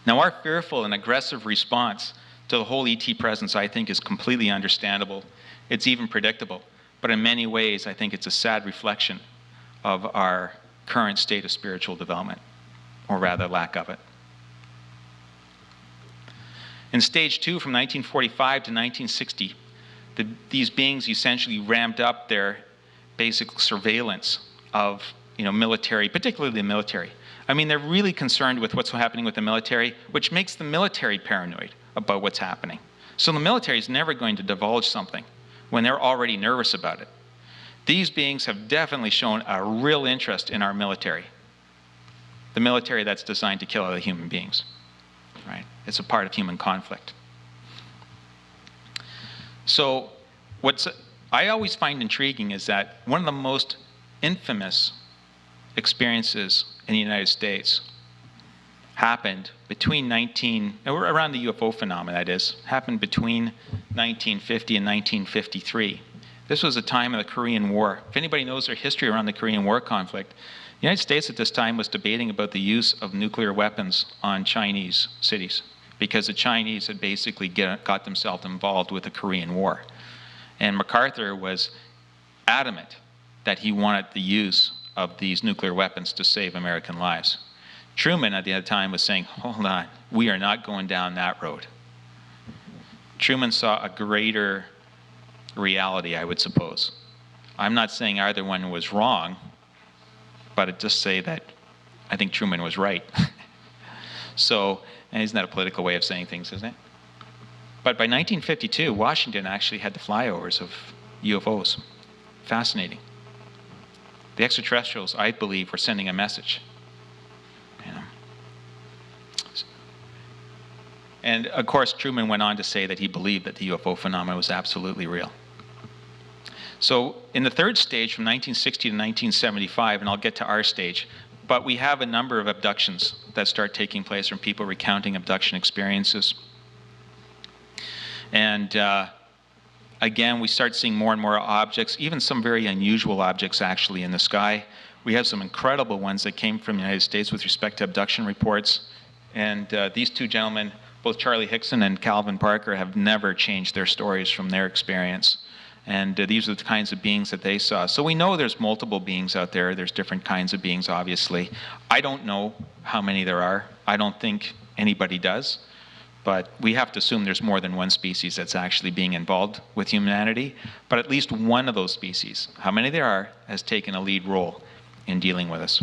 Now, our fearful and aggressive response to the whole ET presence, I think, is completely understandable. It's even predictable. But in many ways, I think it's a sad reflection of our current state of spiritual development, or rather, lack of it. In stage 2, from 1945 to 1960, these beings essentially ramped up their basic surveillance of military, particularly the military. I mean, they're really concerned with what's happening with the military, which makes the military paranoid about what's happening. So the military is never going to divulge something when they're already nervous about it. These beings have definitely shown a real interest in our military. The military that's designed to kill other human beings, right? It's a part of human conflict. So what I always find intriguing is that one of the most infamous experiences in the United States happened between around the UFO phenomenon, that is, happened between 1950 and 1953. This was a time of the Korean War. If anybody knows their history around the Korean War conflict, the United States at this time was debating about the use of nuclear weapons on Chinese cities because the Chinese had basically got themselves involved with the Korean War. And MacArthur was adamant that he wanted the use of these nuclear weapons to save American lives. Truman at the time was saying, hold on, we are not going down that road. Truman saw a greater reality, I would suppose. I'm not saying either one was wrong, but I'd just say that I think Truman was right. So, and isn't that a political way of saying things, isn't it? But by 1952, Washington actually had the flyovers of UFOs. Fascinating. The extraterrestrials, I believe, were sending a message. And of course, Truman went on to say that he believed that the UFO phenomenon was absolutely real. So in the third stage, from 1960 to 1975, and I'll get to our stage, but we have a number of abductions that start taking place from people recounting abduction experiences. And again, we start seeing more and more objects, even some very unusual objects actually in the sky. We have some incredible ones that came from the United States with respect to abduction reports. And these two gentlemen, both Charlie Hickson and Calvin Parker, have never changed their stories from their experience. And these are the kinds of beings that they saw. So we know there's multiple beings out there. There's different kinds of beings, obviously. I don't know how many there are. I don't think anybody does. But we have to assume there's more than one species that's actually being involved with humanity. But at least one of those species, how many there are, has taken a lead role in dealing with us.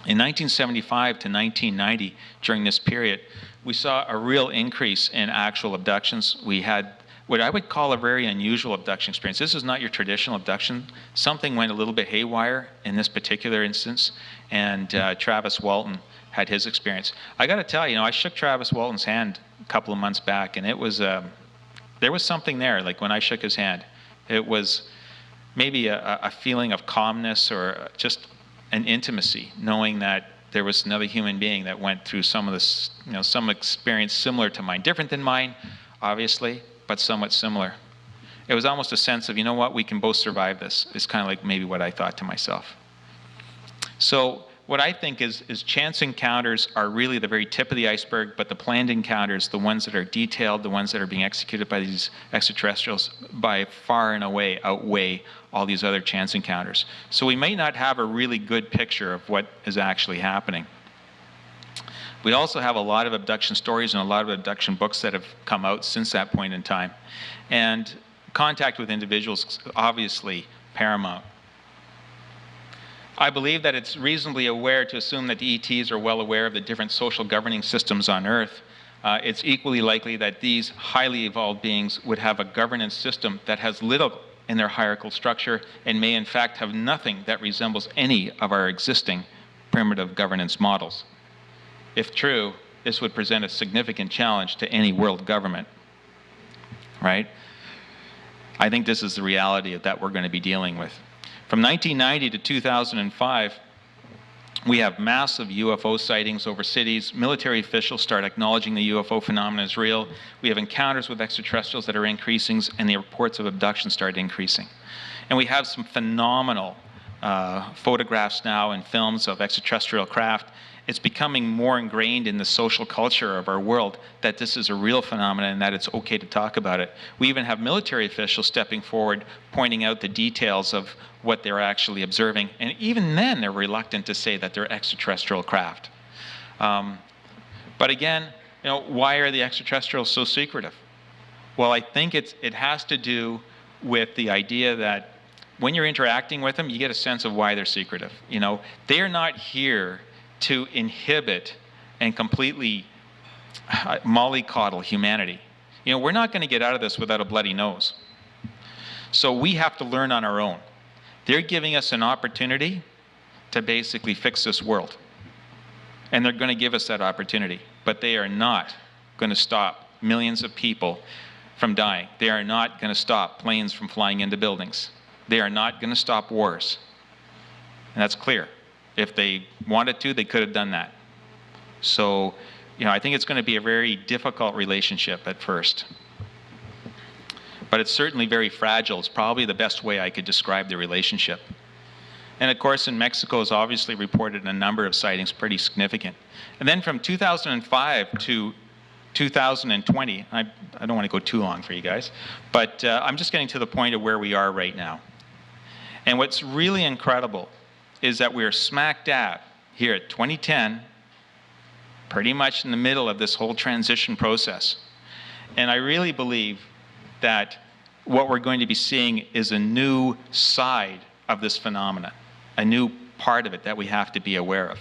In 1975 to 1990, during this period, we saw a real increase in actual abductions. We had what I would call a very unusual abduction experience. This is not your traditional abduction. Something went a little bit haywire in this particular instance, and Travis Walton had his experience. I got to tell you, I shook Travis Walton's hand a couple of months back, and it was there was something there. Like when I shook his hand, it was maybe a feeling of calmness or just an intimacy, knowing that there was another human being that went through some of this, some experience similar to mine, different than mine, obviously, but somewhat similar. It was almost a sense of, we can both survive this. It's kind of like maybe what I thought to myself. So what I think is chance encounters are really the very tip of the iceberg, but the planned encounters, the ones that are detailed, the ones that are being executed by these extraterrestrials, by far and away outweigh all these other chance encounters. So we may not have a really good picture of what is actually happening. We also have a lot of abduction stories and a lot of abduction books that have come out since that point in time. And contact with individuals is obviously paramount. I believe that it's reasonably aware to assume that the ETs are well aware of the different social governing systems on Earth. It's equally likely that these highly evolved beings would have a governance system that has little in their hierarchical structure and may in fact have nothing that resembles any of our existing primitive governance models. If true, this would present a significant challenge to any world government, right? I think this is the reality that we're going to be dealing with. From 1990 to 2005, we have massive UFO sightings over cities. Military officials start acknowledging the UFO phenomenon is real. We have encounters with extraterrestrials that are increasing, and the reports of abduction start increasing. And we have some phenomenal photographs now and films of extraterrestrial craft. It's becoming more ingrained in the social culture of our world that this is a real phenomenon and that it's okay to talk about it. We even have military officials stepping forward, pointing out the details of what they're actually observing. And even then, they're reluctant to say that they're extraterrestrial craft. But again, why are the extraterrestrials so secretive? Well, I think it has to do with the idea that when you're interacting with them, you get a sense of why they're secretive. They are not here to inhibit and completely mollycoddle humanity. We're not going to get out of this without a bloody nose. So we have to learn on our own. They're giving us an opportunity to basically fix this world. And they're going to give us that opportunity. But they are not going to stop millions of people from dying. They are not going to stop planes from flying into buildings. They are not going to stop wars. And that's clear. If they wanted to, they could have done that. So, I think it's going to be a very difficult relationship at first. But it's certainly very fragile. It's probably the best way I could describe the relationship. And of course, in Mexico has obviously reported a number of sightings pretty significant. And then from 2005 to 2020, I don't want to go too long for you guys, but I'm just getting to the point of where we are right now. And what's really incredible is that we're smack dab here at 2010, pretty much in the middle of this whole transition process. And I really believe that what we're going to be seeing is a new side of this phenomenon, a new part of it that we have to be aware of.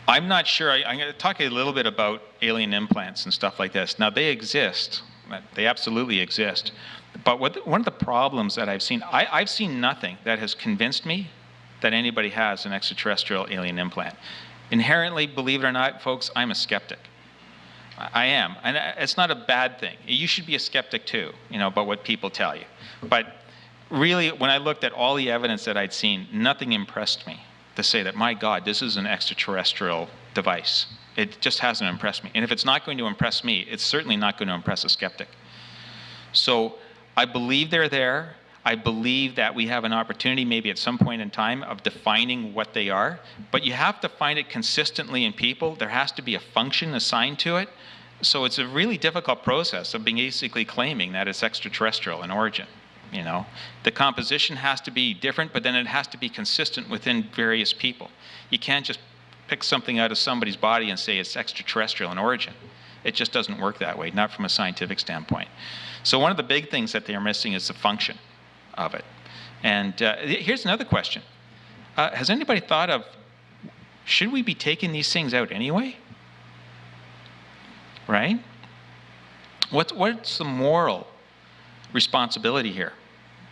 I'm not sure, I'm going to talk a little bit about alien implants and stuff like this. Now, they exist. They absolutely exist. But one of the problems that I've seen nothing that has convinced me that anybody has an extraterrestrial alien implant. Inherently, believe it or not, folks, I'm a skeptic. I am, and it's not a bad thing. You should be a skeptic too, about what people tell you. But really, when I looked at all the evidence that I'd seen, nothing impressed me to say that, my God, this is an extraterrestrial device. It just hasn't impressed me. And if it's not going to impress me, it's certainly not going to impress a skeptic. So I believe they're there. I believe that we have an opportunity maybe at some point in time of defining what they are, but you have to find it consistently in people. There has to be a function assigned to it. So it's a really difficult process of being basically claiming that it's extraterrestrial in origin. The composition has to be different, but then it has to be consistent within various people. You can't just pick something out of somebody's body and say it's extraterrestrial in origin. It just doesn't work that way, not from a scientific standpoint. So one of the big things that they're missing is the function of it. And here's another question. Has anybody thought of, should we be taking these things out anyway? Right? What's the moral responsibility here?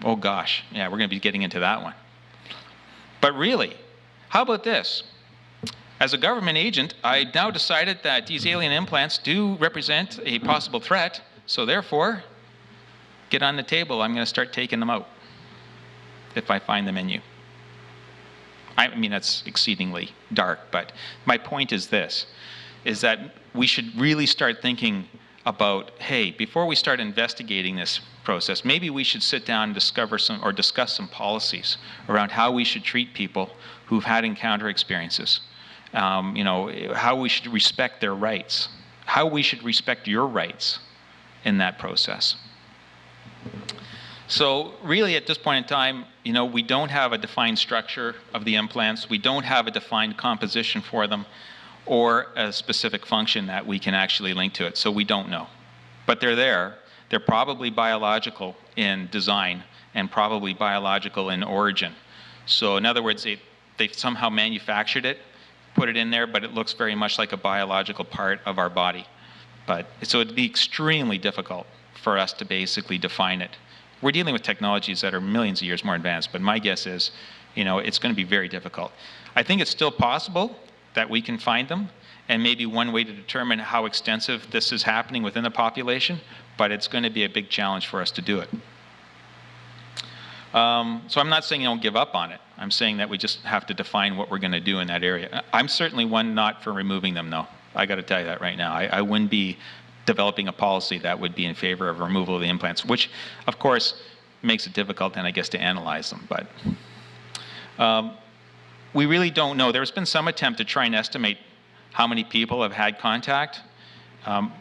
Oh gosh, yeah, we're going to be getting into that one. But really, how about this? As a government agent, I now decided that these alien implants do represent a possible threat, so therefore, get on the table, I'm going to start taking them out if I find them in you. I mean, that's exceedingly dark, but my point is this, is that we should really start thinking about, hey, before we start investigating this process, maybe we should sit down and discuss some policies around how we should treat people who've had encounter experiences. How we should respect their rights, how we should respect your rights in that process. So really at this point in time, we don't have a defined structure of the implants. We don't have a defined composition for them or a specific function that we can actually link to it. So we don't know. But they're there. They're probably biological in design and probably biological in origin. So in other words, they've somehow manufactured it, put it in there, but it looks very much like a biological part of our body. So it'd be extremely difficult for us to basically define it. We're dealing with technologies that are millions of years more advanced, but my guess is, it's going to be very difficult. I think it's still possible that we can find them, and maybe one way to determine how extensive this is happening within the population, but it's going to be a big challenge for us to do it. So I'm not saying don't give up on it. I'm saying that we just have to define what we're going to do in that area. I'm certainly one not for removing them, though. I got to tell you that right now. I wouldn't be developing a policy that would be in favor of removal of the implants, which, of course, makes it difficult then, I guess, to analyze them. But we really don't know. There's been some attempt to try and estimate how many people have had contact.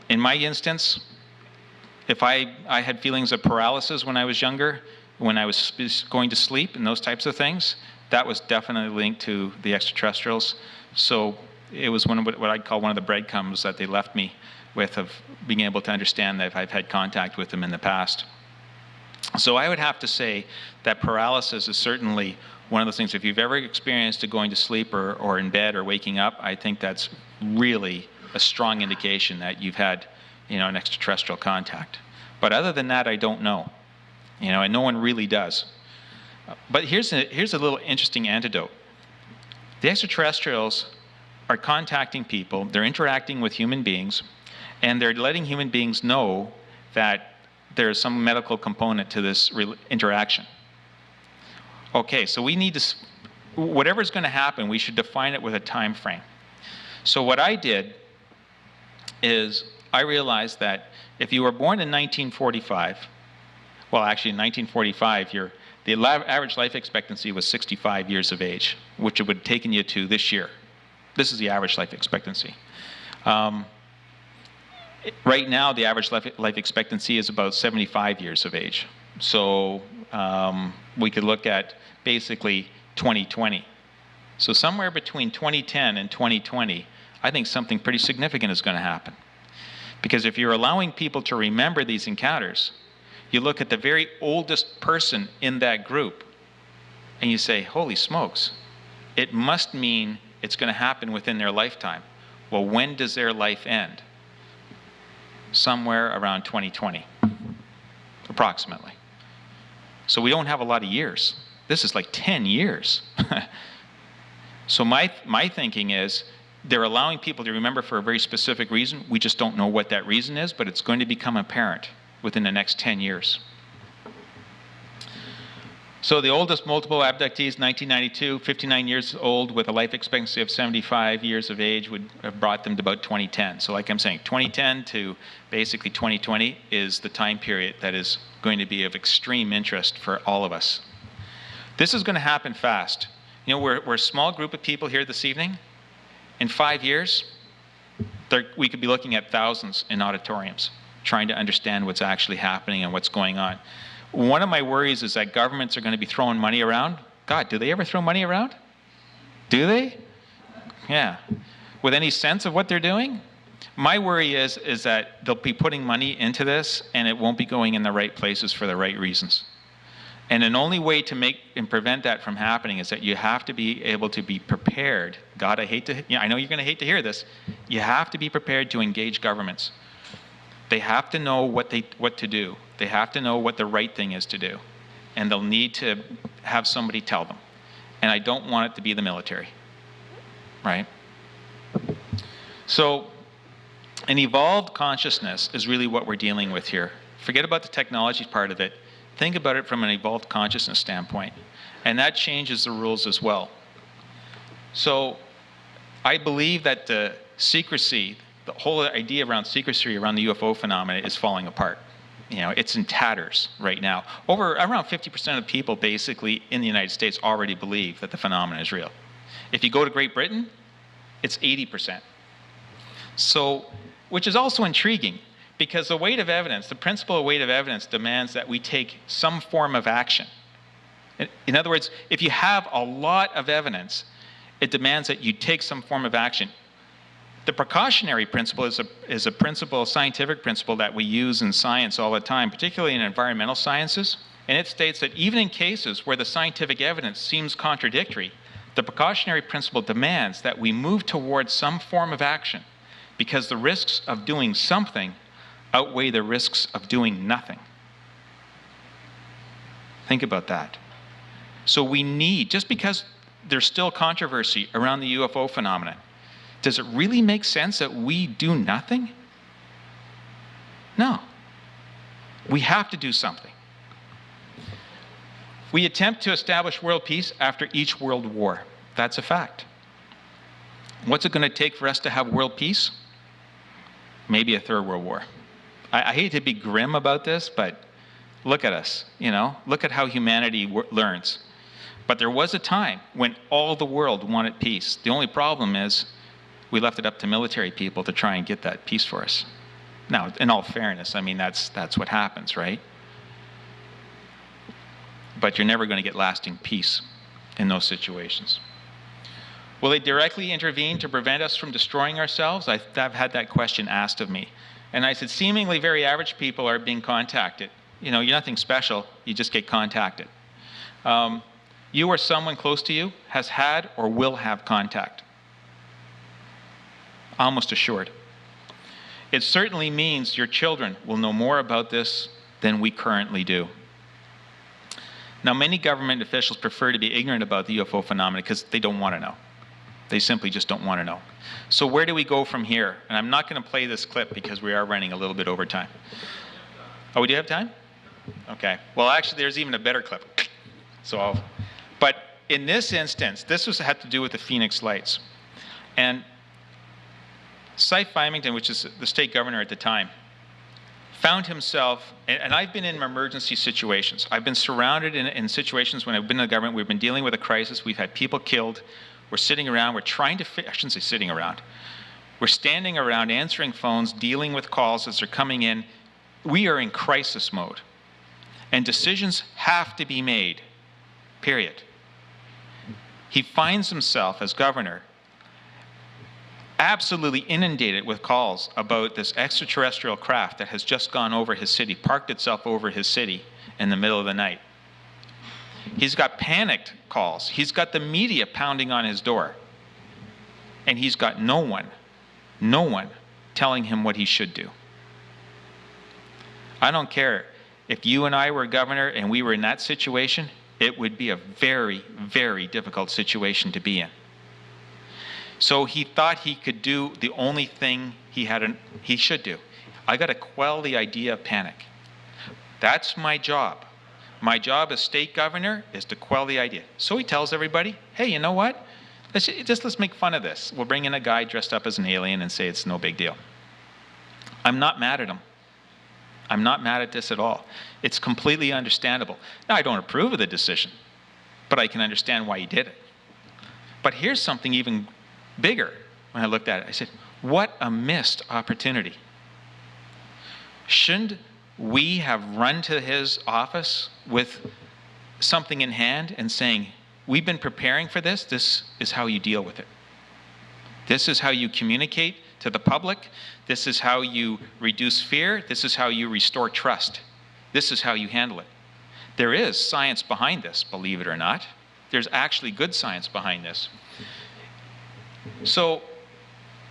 In my instance, if I had feelings of paralysis when I was younger, when I was going to sleep and those types of things, that was definitely linked to the extraterrestrials. So it was what I'd call one of the breadcrumbs that they left me with, of being able to understand that I've had contact with them in the past. So I would have to say that paralysis is certainly one of those things. If you've ever experienced going to sleep or in bed or waking up, I think that's really a strong indication that you've had an extraterrestrial contact. But other than that, I don't know. And no one really does. But here's a little interesting antidote. The extraterrestrials are contacting people, they're interacting with human beings, and they're letting human beings know that there's some medical component to this interaction. Okay, so we need to, whatever's going to happen, we should define it with a time frame. So what I did is I realized that if you were born in 1945, well, actually in 1945, the average life expectancy was 65 years of age, which it would have taken you to this year. This is the average life expectancy. Right now, the average life expectancy is about 75 years of age. So we could look at basically 2020. So somewhere between 2010 and 2020, I think something pretty significant is going to happen. Because if you're allowing people to remember these encounters, you look at the very oldest person in that group, and you say, holy smokes, it must mean it's going to happen within their lifetime. Well, when does their life end? Somewhere around 2020, approximately. So we don't have a lot of years. This is like 10 years. So my thinking is, They're allowing people to remember for a very specific reason. We just don't know what that reason is, but it's going to become apparent within the next 10 years. So the oldest multiple abductees, 1992, 59 years old with a life expectancy of 75 years of age, would have brought them to about 2010. So like I'm saying, 2010 to basically 2020 is the time period that is going to be of extreme interest for all of us. This is going to happen fast. You know, we're a small group of people here this evening. In 5 years, we could be looking at thousands in auditoriums, trying to understand what's actually happening and what's going on. One of my worries is that governments are going to be throwing money around. God, do they ever throw money around? Do they? Yeah. With any sense of what they're doing? My worry is that they'll be putting money into this and it won't be going in the right places for the right reasons. And an only way to make and prevent that from happening is that you have to be able to be prepared. God, I know you're going to hate to hear this. You have to be prepared to engage governments. They have to know what to do. They have to know what the right thing is to do. And they'll need to have somebody tell them. And I don't want it to be the military. Right? So, an evolved consciousness is really what we're dealing with here. Forget about the technology part of it. Think about it from an evolved consciousness standpoint. And that changes the rules as well. So, I believe that the secrecy, the whole idea around secrecy around the UFO phenomena is falling apart. You know, it's in tatters right now. Around 50% of people basically in the United States already believe that the phenomenon is real. If you go to Great Britain, it's 80%. So, which is also intriguing because the weight of evidence, the principle of weight of evidence demands that we take some form of action. In other words, if you have a lot of evidence, it demands that you take some form of action. The precautionary principle is a principle, a scientific principle that we use in science all the time, particularly in environmental sciences. And it states that even in cases where the scientific evidence seems contradictory, the precautionary principle demands that we move towards some form of action because the risks of doing something outweigh the risks of doing nothing. Think about that. So we need, just because there's still controversy around the UFO phenomenon, does it really make sense that we do nothing? No. We have to do something. We attempt to establish world peace after each world war. That's a fact. What's it going to take for us to have world peace? Maybe a third world war. I hate to be grim about this, but look at us, you know? Look at how humanity learns. But there was a time when all the world wanted peace. The only problem is we left it up to military people to try and get that peace for us. Now, in all fairness, I mean, that's what happens, right? But you're never going to get lasting peace in those situations. Will they directly intervene to prevent us from destroying ourselves? I've had that question asked of me. And I said, seemingly very average people are being contacted. You know, you're nothing special, you just get contacted. You or someone close to you has had or will have contact. Almost assured. It certainly means your children will know more about this than we currently do. Now, many government officials prefer to be ignorant about the UFO phenomenon because they don't want to know. They simply just don't want to know. So where do we go from here? And I'm not going to play this clip because we are running a little bit over time. Oh, we do have time? Okay. Well, actually, there's even a better clip. But in this instance, this had to do with the Phoenix Lights. And Cy Fymington, which is the state governor at the time, found himself, and I've been in emergency situations. I've been surrounded in situations when I've been in the government. We've been dealing with a crisis. We've had people killed. We're sitting around. We're trying to, I shouldn't say sitting around. We're standing around, answering phones, dealing with calls as they're coming in. We are in crisis mode. And decisions have to be made, period. He finds himself, as governor, absolutely inundated with calls about this extraterrestrial craft that has just gone over his city, parked itself over his city in the middle of the night. He's got panicked calls. He's got the media pounding on his door. And he's got no one telling him what he should do. I don't care. If you and I were governor and we were in that situation, it would be a very, very difficult situation to be in. So he thought he could do the only thing he should do. I got to quell the idea of panic. That's my job. My job as state governor is to quell the idea. So he tells everybody, hey, you know what? Let's make fun of this. We'll bring in a guy dressed up as an alien and say it's no big deal. I'm not mad at him. I'm not mad at this at all. It's completely understandable. Now, I don't approve of the decision, but I can understand why he did it. But here's something even bigger. When I looked at it, I said, what a missed opportunity. Shouldn't we have run to his office with something in hand and saying, we've been preparing for this. This is how you deal with it. This is how you communicate to the public. This is how you reduce fear. This is how you restore trust. This is how you handle it. There is science behind this, believe it or not. There's actually good science behind this. So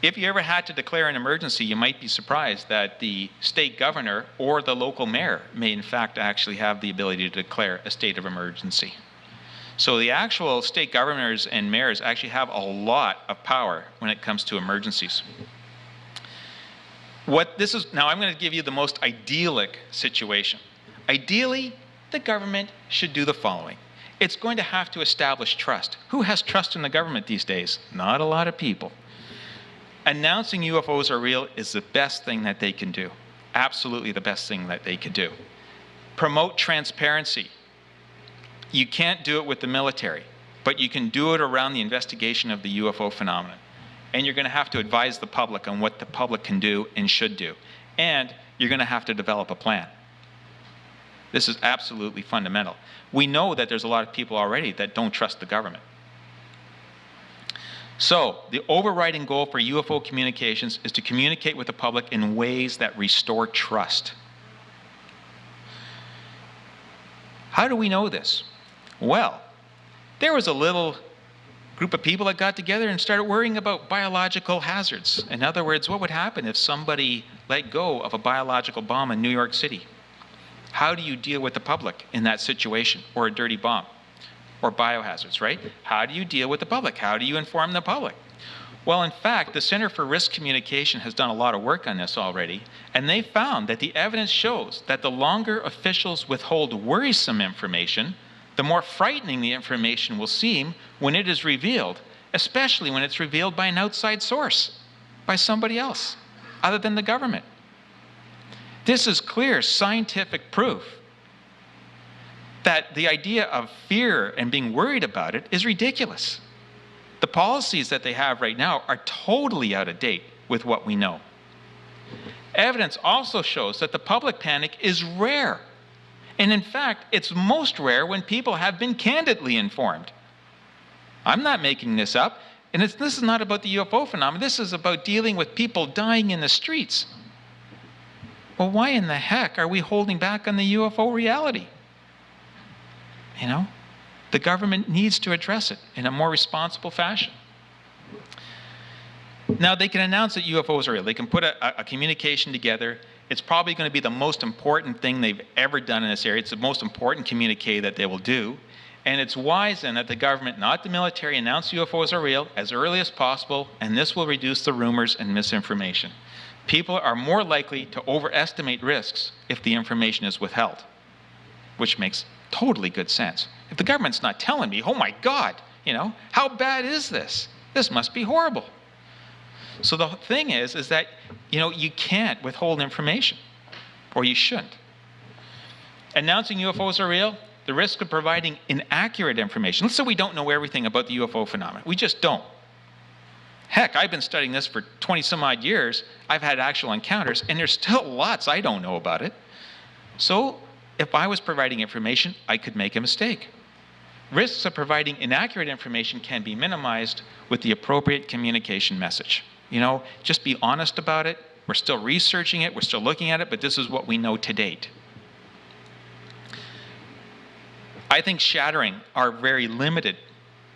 if you ever had to declare an emergency, you might be surprised that the state governor or the local mayor may in fact actually have the ability to declare a state of emergency. So the actual state governors and mayors actually have a lot of power when it comes to emergencies. Now I'm going to give you the most idyllic situation. Ideally, the government should do the following. It's going to have to establish trust. Who has trust in the government these days? Not a lot of people. Announcing UFOs are real is the best thing that they can do. Absolutely the best thing that they can do. Promote transparency. You can't do it with the military, but you can do it around the investigation of the UFO phenomenon. And you're going to have to advise the public on what the public can do and should do. And you're going to have to develop a plan. This is absolutely fundamental. We know that there's a lot of people already that don't trust the government. So, the overriding goal for UFO communications is to communicate with the public in ways that restore trust. How do we know this? Well, there was a little group of people that got together and started worrying about biological hazards. In other words, what would happen if somebody let go of a biological bomb in New York City? How do you deal with the public in that situation, or a dirty bomb, or biohazards, right? How do you deal with the public? How do you inform the public? Well, in fact, the Center for Risk Communication has done a lot of work on this already, and they found that the evidence shows that the longer officials withhold worrisome information, the more frightening the information will seem when it is revealed, especially when it's revealed by an outside source, by somebody else, other than the government. This is clear scientific proof that the idea of fear and being worried about it is ridiculous. The policies that they have right now are totally out of date with what we know. Evidence also shows that the public panic is rare. And in fact, it's most rare when people have been candidly informed. I'm not making this up. And this is not about the UFO phenomenon. This is about dealing with people dying in the streets. Well, why in the heck are we holding back on the UFO reality? You know, the government needs to address it in a more responsible fashion. Now, they can announce that UFOs are real. They can put a communication together. It's probably going to be the most important thing they've ever done in this area. It's the most important communique that they will do. And it's wise then that the government, not the military, announce UFOs are real as early as possible, and this will reduce the rumors and misinformation. People are more likely to overestimate risks if the information is withheld, which makes totally good sense. If the government's not telling me, oh my God, you know, how bad is this? This must be horrible. So the thing is that, you know, you can't withhold information, or you shouldn't. Announcing UFOs are real, the risk of providing inaccurate information. Let's say we don't know everything about the UFO phenomenon. We just don't. Heck, I've been studying this for 20 some odd years. I've had actual encounters, and there's still lots I don't know about it. So if I was providing information, I could make a mistake. Risks of providing inaccurate information can be minimized with the appropriate communication message. You know, just be honest about it. We're still researching it. We're still looking at it, but this is what we know to date. I think shattering our very limited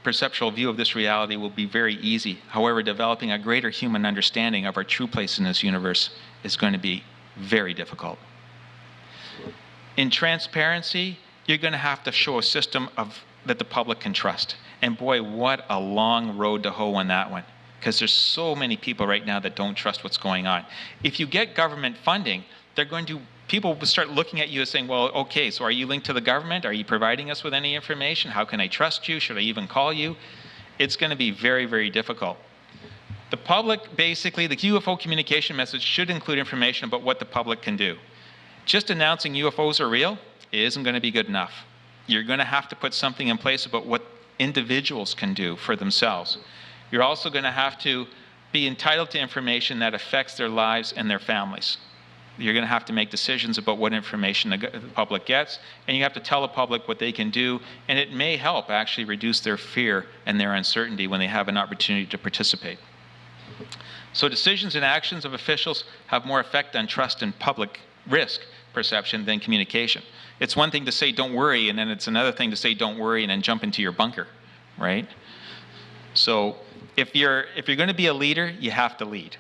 perceptual view of this reality will be very easy. However, developing a greater human understanding of our true place in this universe is going to be very difficult. In transparency, you're going to have to show a system that the public can trust. And boy, what a long road to hoe on that one. because there's so many people right now that don't trust what's going on. If you get government funding, people will start looking at you and saying, well, okay, so are you linked to the government? Are you providing us with any information? How can I trust you? Should I even call you? It's going to be very, very difficult. The public, basically, the UFO communication message should include information about what the public can do. Just announcing UFOs are real isn't going to be good enough. You're going to have to put something in place about what individuals can do for themselves. You're also going to have to be entitled to information that affects their lives and their families. You're going to have to make decisions about what information the public gets, and you have to tell the public what they can do, and it may help actually reduce their fear and their uncertainty when they have an opportunity to participate. So decisions and actions of officials have more effect on trust and public risk perception than communication. It's one thing to say don't worry, and then it's another thing to say don't worry and then jump into your bunker, right? So if you're going to be a leader, you have to lead.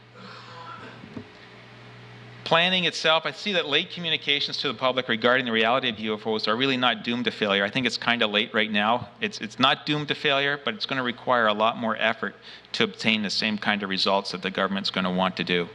Planning itself, I see that late communications to the public regarding the reality of UFOs are really not doomed to failure. I think it's kind of late right now. It's not doomed to failure, but it's going to require a lot more effort to obtain the same kind of results that the government's going to want to do.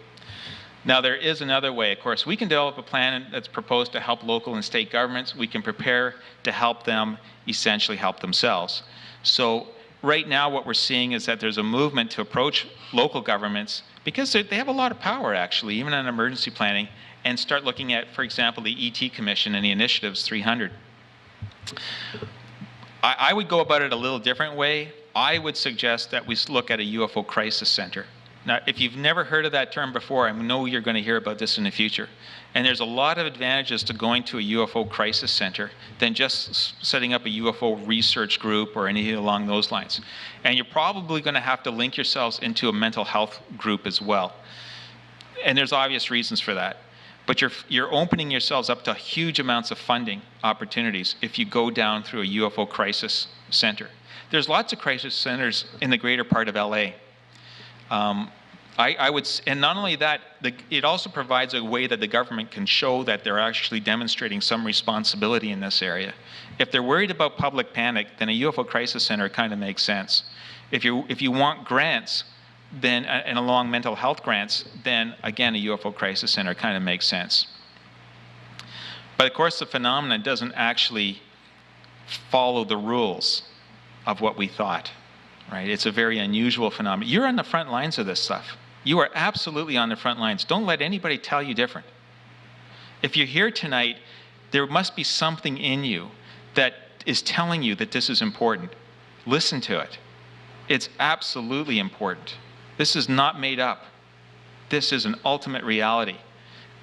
Now, there is another way. Of course, we can develop a plan that's proposed to help local and state governments. We can prepare to help them essentially help themselves. So right now what we're seeing is that there's a movement to approach local governments, because they have a lot of power, actually, even on emergency planning, and start looking at, for example, the ET Commission and the Initiatives 300. I would go about it a little different way. I would suggest that we look at a UFO crisis center. Now, if you've never heard of that term before, I know you're going to hear about this in the future. And there's a lot of advantages to going to a UFO crisis center than just setting up a UFO research group or anything along those lines. And you're probably going to have to link yourselves into a mental health group as well. And there's obvious reasons for that. But you're opening yourselves up to huge amounts of funding opportunities if you go down through a UFO crisis center. There's lots of crisis centers in the greater part of LA. And not only that, it also provides a way that the government can show that they're actually demonstrating some responsibility in this area. If they're worried about public panic, then a UFO crisis center kind of makes sense. If you want grants, then and along mental health grants, then again a UFO crisis center kind of makes sense. But of course, the phenomenon doesn't actually follow the rules of what we thought. Right? It's a very unusual phenomenon. You're on the front lines of this stuff. You are absolutely on the front lines. Don't let anybody tell you different. If you're here tonight, there must be something in you that is telling you that this is important. Listen to it. It's absolutely important. This is not made up. This is an ultimate reality.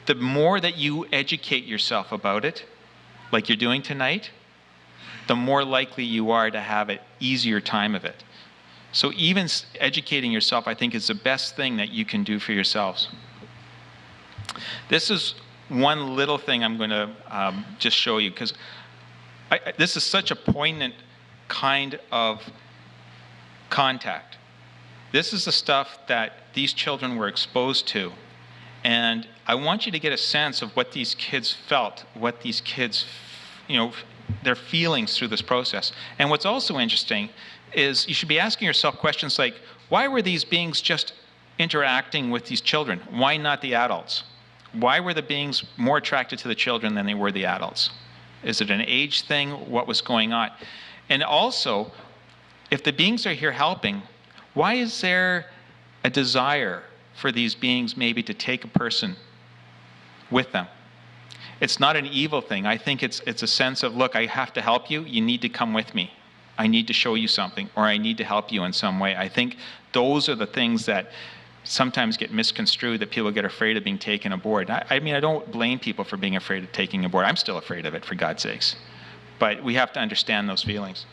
The more that you educate yourself about it, like you're doing tonight, the more likely you are to have an easier time of it. So even educating yourself, I think, is the best thing that you can do for yourselves. This is one little thing I'm going to just show you, because this is such a poignant kind of contact. This is the stuff that these children were exposed to. And I want you to get a sense of what these kids felt, what these kids, their feelings through this process. And what's also interesting is you should be asking yourself questions like, why were these beings just interacting with these children? Why not the adults? Why were the beings more attracted to the children than they were the adults? Is it an age thing? What was going on? And also, if the beings are here helping, why is there a desire for these beings maybe to take a person with them? It's not an evil thing. I think it's a sense of, look, I have to help you. You need to come with me. I need to show you something, or I need to help you in some way. I think those are the things that sometimes get misconstrued, that people get afraid of being taken aboard. I mean, I don't blame people for being afraid of taking aboard. I'm still afraid of it, for God's sakes. But we have to understand those feelings.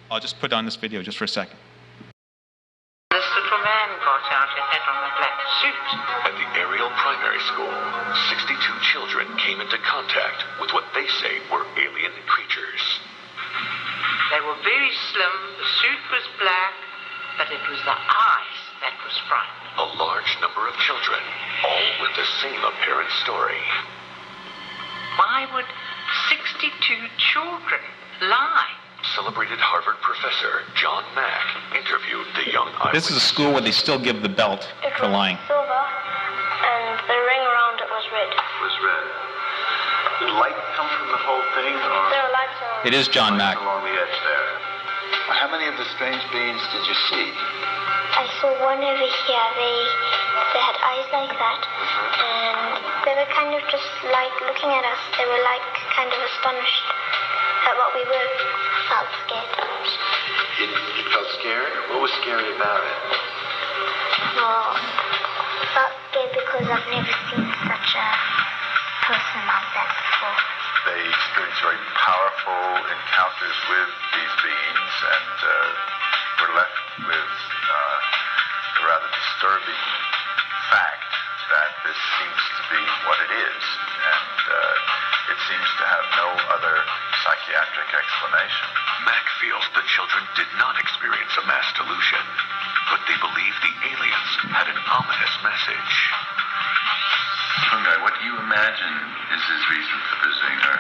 I'll just put on this video just for a second. This little man got out and had on a black suit. At the Ariel Primary School, 62 children came into contact with what they say were alien creatures. They were very slim, the suit was black, but it was the eyes that was frightening. A large number of children, all with the same apparent story. Why would 62 children lie? celebrated Harvard professor John Mack interviewed the young eyewitness. This is a school where they still give the belt for lying. It was silver, and the ring around it was red. It was red. Did light come from the whole thing, or There were lights around. It is John Mack. along the edge there? How many of the strange beings did you see? I saw one over here. They had eyes like that, and they were kind of just like looking at us. They were like kind of astonished at what we were. Felt scared. You felt scared? What was scary about it? Well, felt scared because I've never seen such a person like that before. They experienced very powerful encounters with these beings and were left with the rather disturbing fact that this seems to be what it is, and it seems to have no other psychiatric explanation. Mack feels the children did not experience a mass delusion, but they believe the aliens had an ominous message. Fungi, what do you imagine is his reason for visiting her?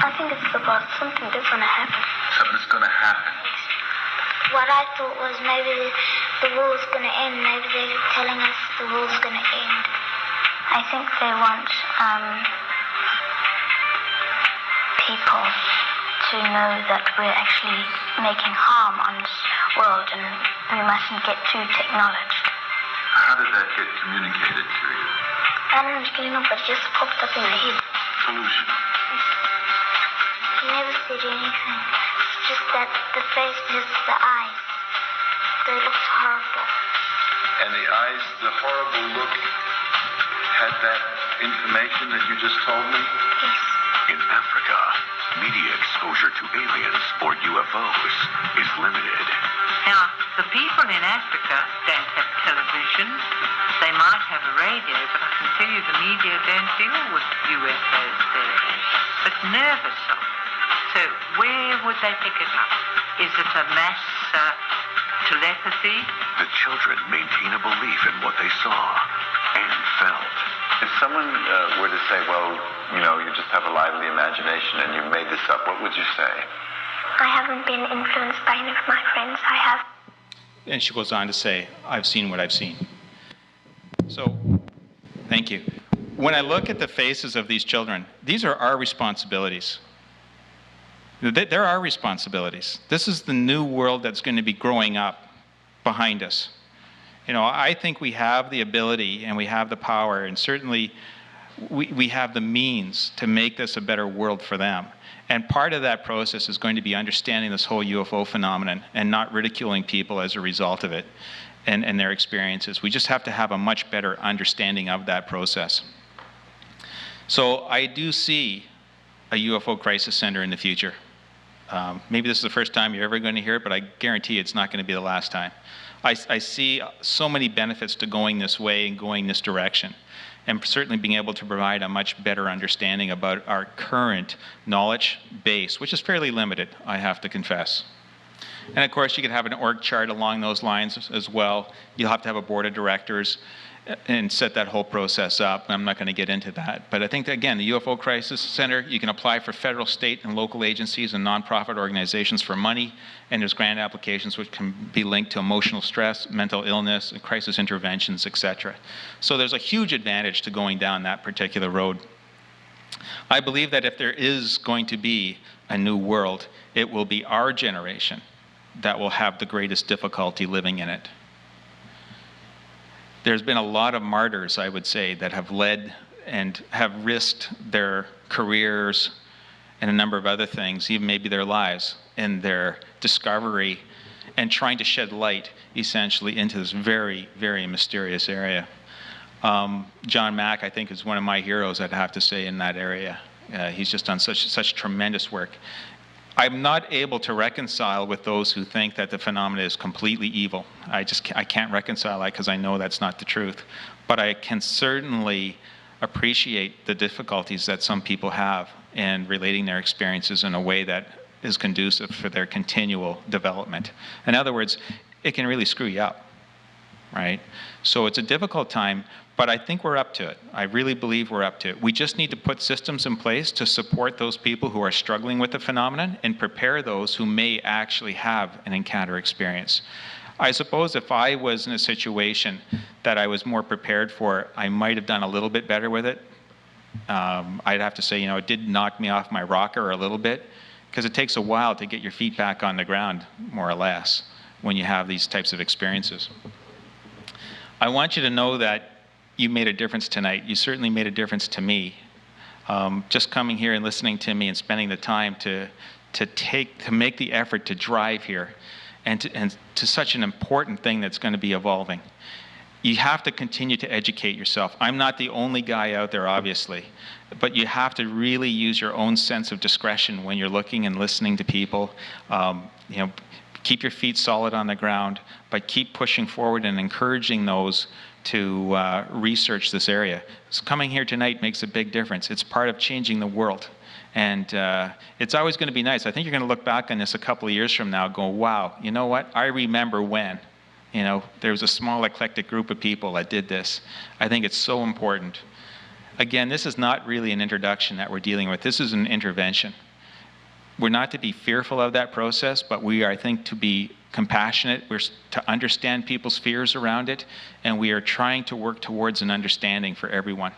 I think it's about something different to happen. Something's going to happen. What I thought was maybe the war's going to end. Maybe they're telling us the war's going to end. I think they want people to know that we're actually making harm on this world and we mustn't get too technology. How did that get communicated to you? I don't really know, but it just popped up in my head. Pollution. He never said anything. It's just that the face, just the eyes. They looked horrible. And the eyes, the horrible look, had that information that you just told me? Yes. In Africa, media exposure to aliens or UFOs is limited. Now, the people in Africa don't have television. They might have a radio, but I can tell you the media don't deal with UFOs there. It's nervous of it. So where would they pick it up? Is it a mass telepathy? The children maintain a belief in what they saw and felt. If someone were to say, well, you know, you just have a lively imagination and you made this up, what would you say? I haven't been influenced by any of my friends. I have. And she goes on to say, I've seen what I've seen. So, thank you. When I look at the faces of these children, these are our responsibilities. They're our responsibilities. This is the new world that's going to be growing up behind us. You know, I think we have the ability and we have the power, and certainly we have the means to make this a better world for them. And part of that process is going to be understanding this whole UFO phenomenon and not ridiculing people as a result of it and their experiences. We just have to have a much better understanding of that process. So I do see a UFO crisis center in the future. Maybe this is the first time you're ever going to hear it, but I guarantee you it's not going to be the last time. I see so many benefits to going this way and going this direction, and certainly being able to provide a much better understanding about our current knowledge base, which is fairly limited, I have to confess. And of course, you could have an org chart along those lines as well. You'll have to have a board of directors and set that whole process up. I'm not going to get into that. But I think that, again, the UFO Crisis Center, you can apply for federal, state, and local agencies and nonprofit organizations for money, and there's grant applications which can be linked to emotional stress, mental illness, and crisis interventions, etc. So there's a huge advantage to going down that particular road. I believe that if there is going to be a new world, it will be our generation that will have the greatest difficulty living in it. There's been a lot of martyrs, I would say, that have led and have risked their careers and a number of other things, even maybe their lives, in their discovery and trying to shed light, essentially, into this very, very mysterious area. John Mack, I think, is one of my heroes, I'd have to say, in that area. He's just done such tremendous work. I'm not able to reconcile with those who think that the phenomena is completely evil. I can't reconcile that because I know that's not the truth. But I can certainly appreciate the difficulties that some people have in relating their experiences in a way that is conducive for their continual development. In other words, it can really screw you up. right? So it's a difficult time, but I think we're up to it. I really believe we're up to it. We just need to put systems in place to support those people who are struggling with the phenomenon and prepare those who may actually have an encounter experience. I suppose if I was in a situation that I was more prepared for, I might have done a little bit better with it. I'd have to say, it did knock me off my rocker a little bit, because it takes a while to get your feet back on the ground, more or less, when you have these types of experiences. I want you to know that you made a difference tonight. You certainly made a difference to me. Just coming here and listening to me and spending the time to make the effort to drive here, and to such an important thing that's going to be evolving. You have to continue to educate yourself. I'm not the only guy out there, obviously, but you have to really use your own sense of discretion when you're looking and listening to people. Keep your feet solid on the ground, but keep pushing forward and encouraging those to research this area. So coming here tonight makes a big difference. It's part of changing the world. And it's always going to be nice. I think you're going to look back on this a couple of years from now and go, wow, you know what? I remember when. There was a small eclectic group of people that did this. I think it's so important. Again, this is not really an introduction that we're dealing with. This is an intervention. We're not to be fearful of that process, but we are, I think, to be compassionate. We're to understand people's fears around it, and we are trying to work towards an understanding for everyone.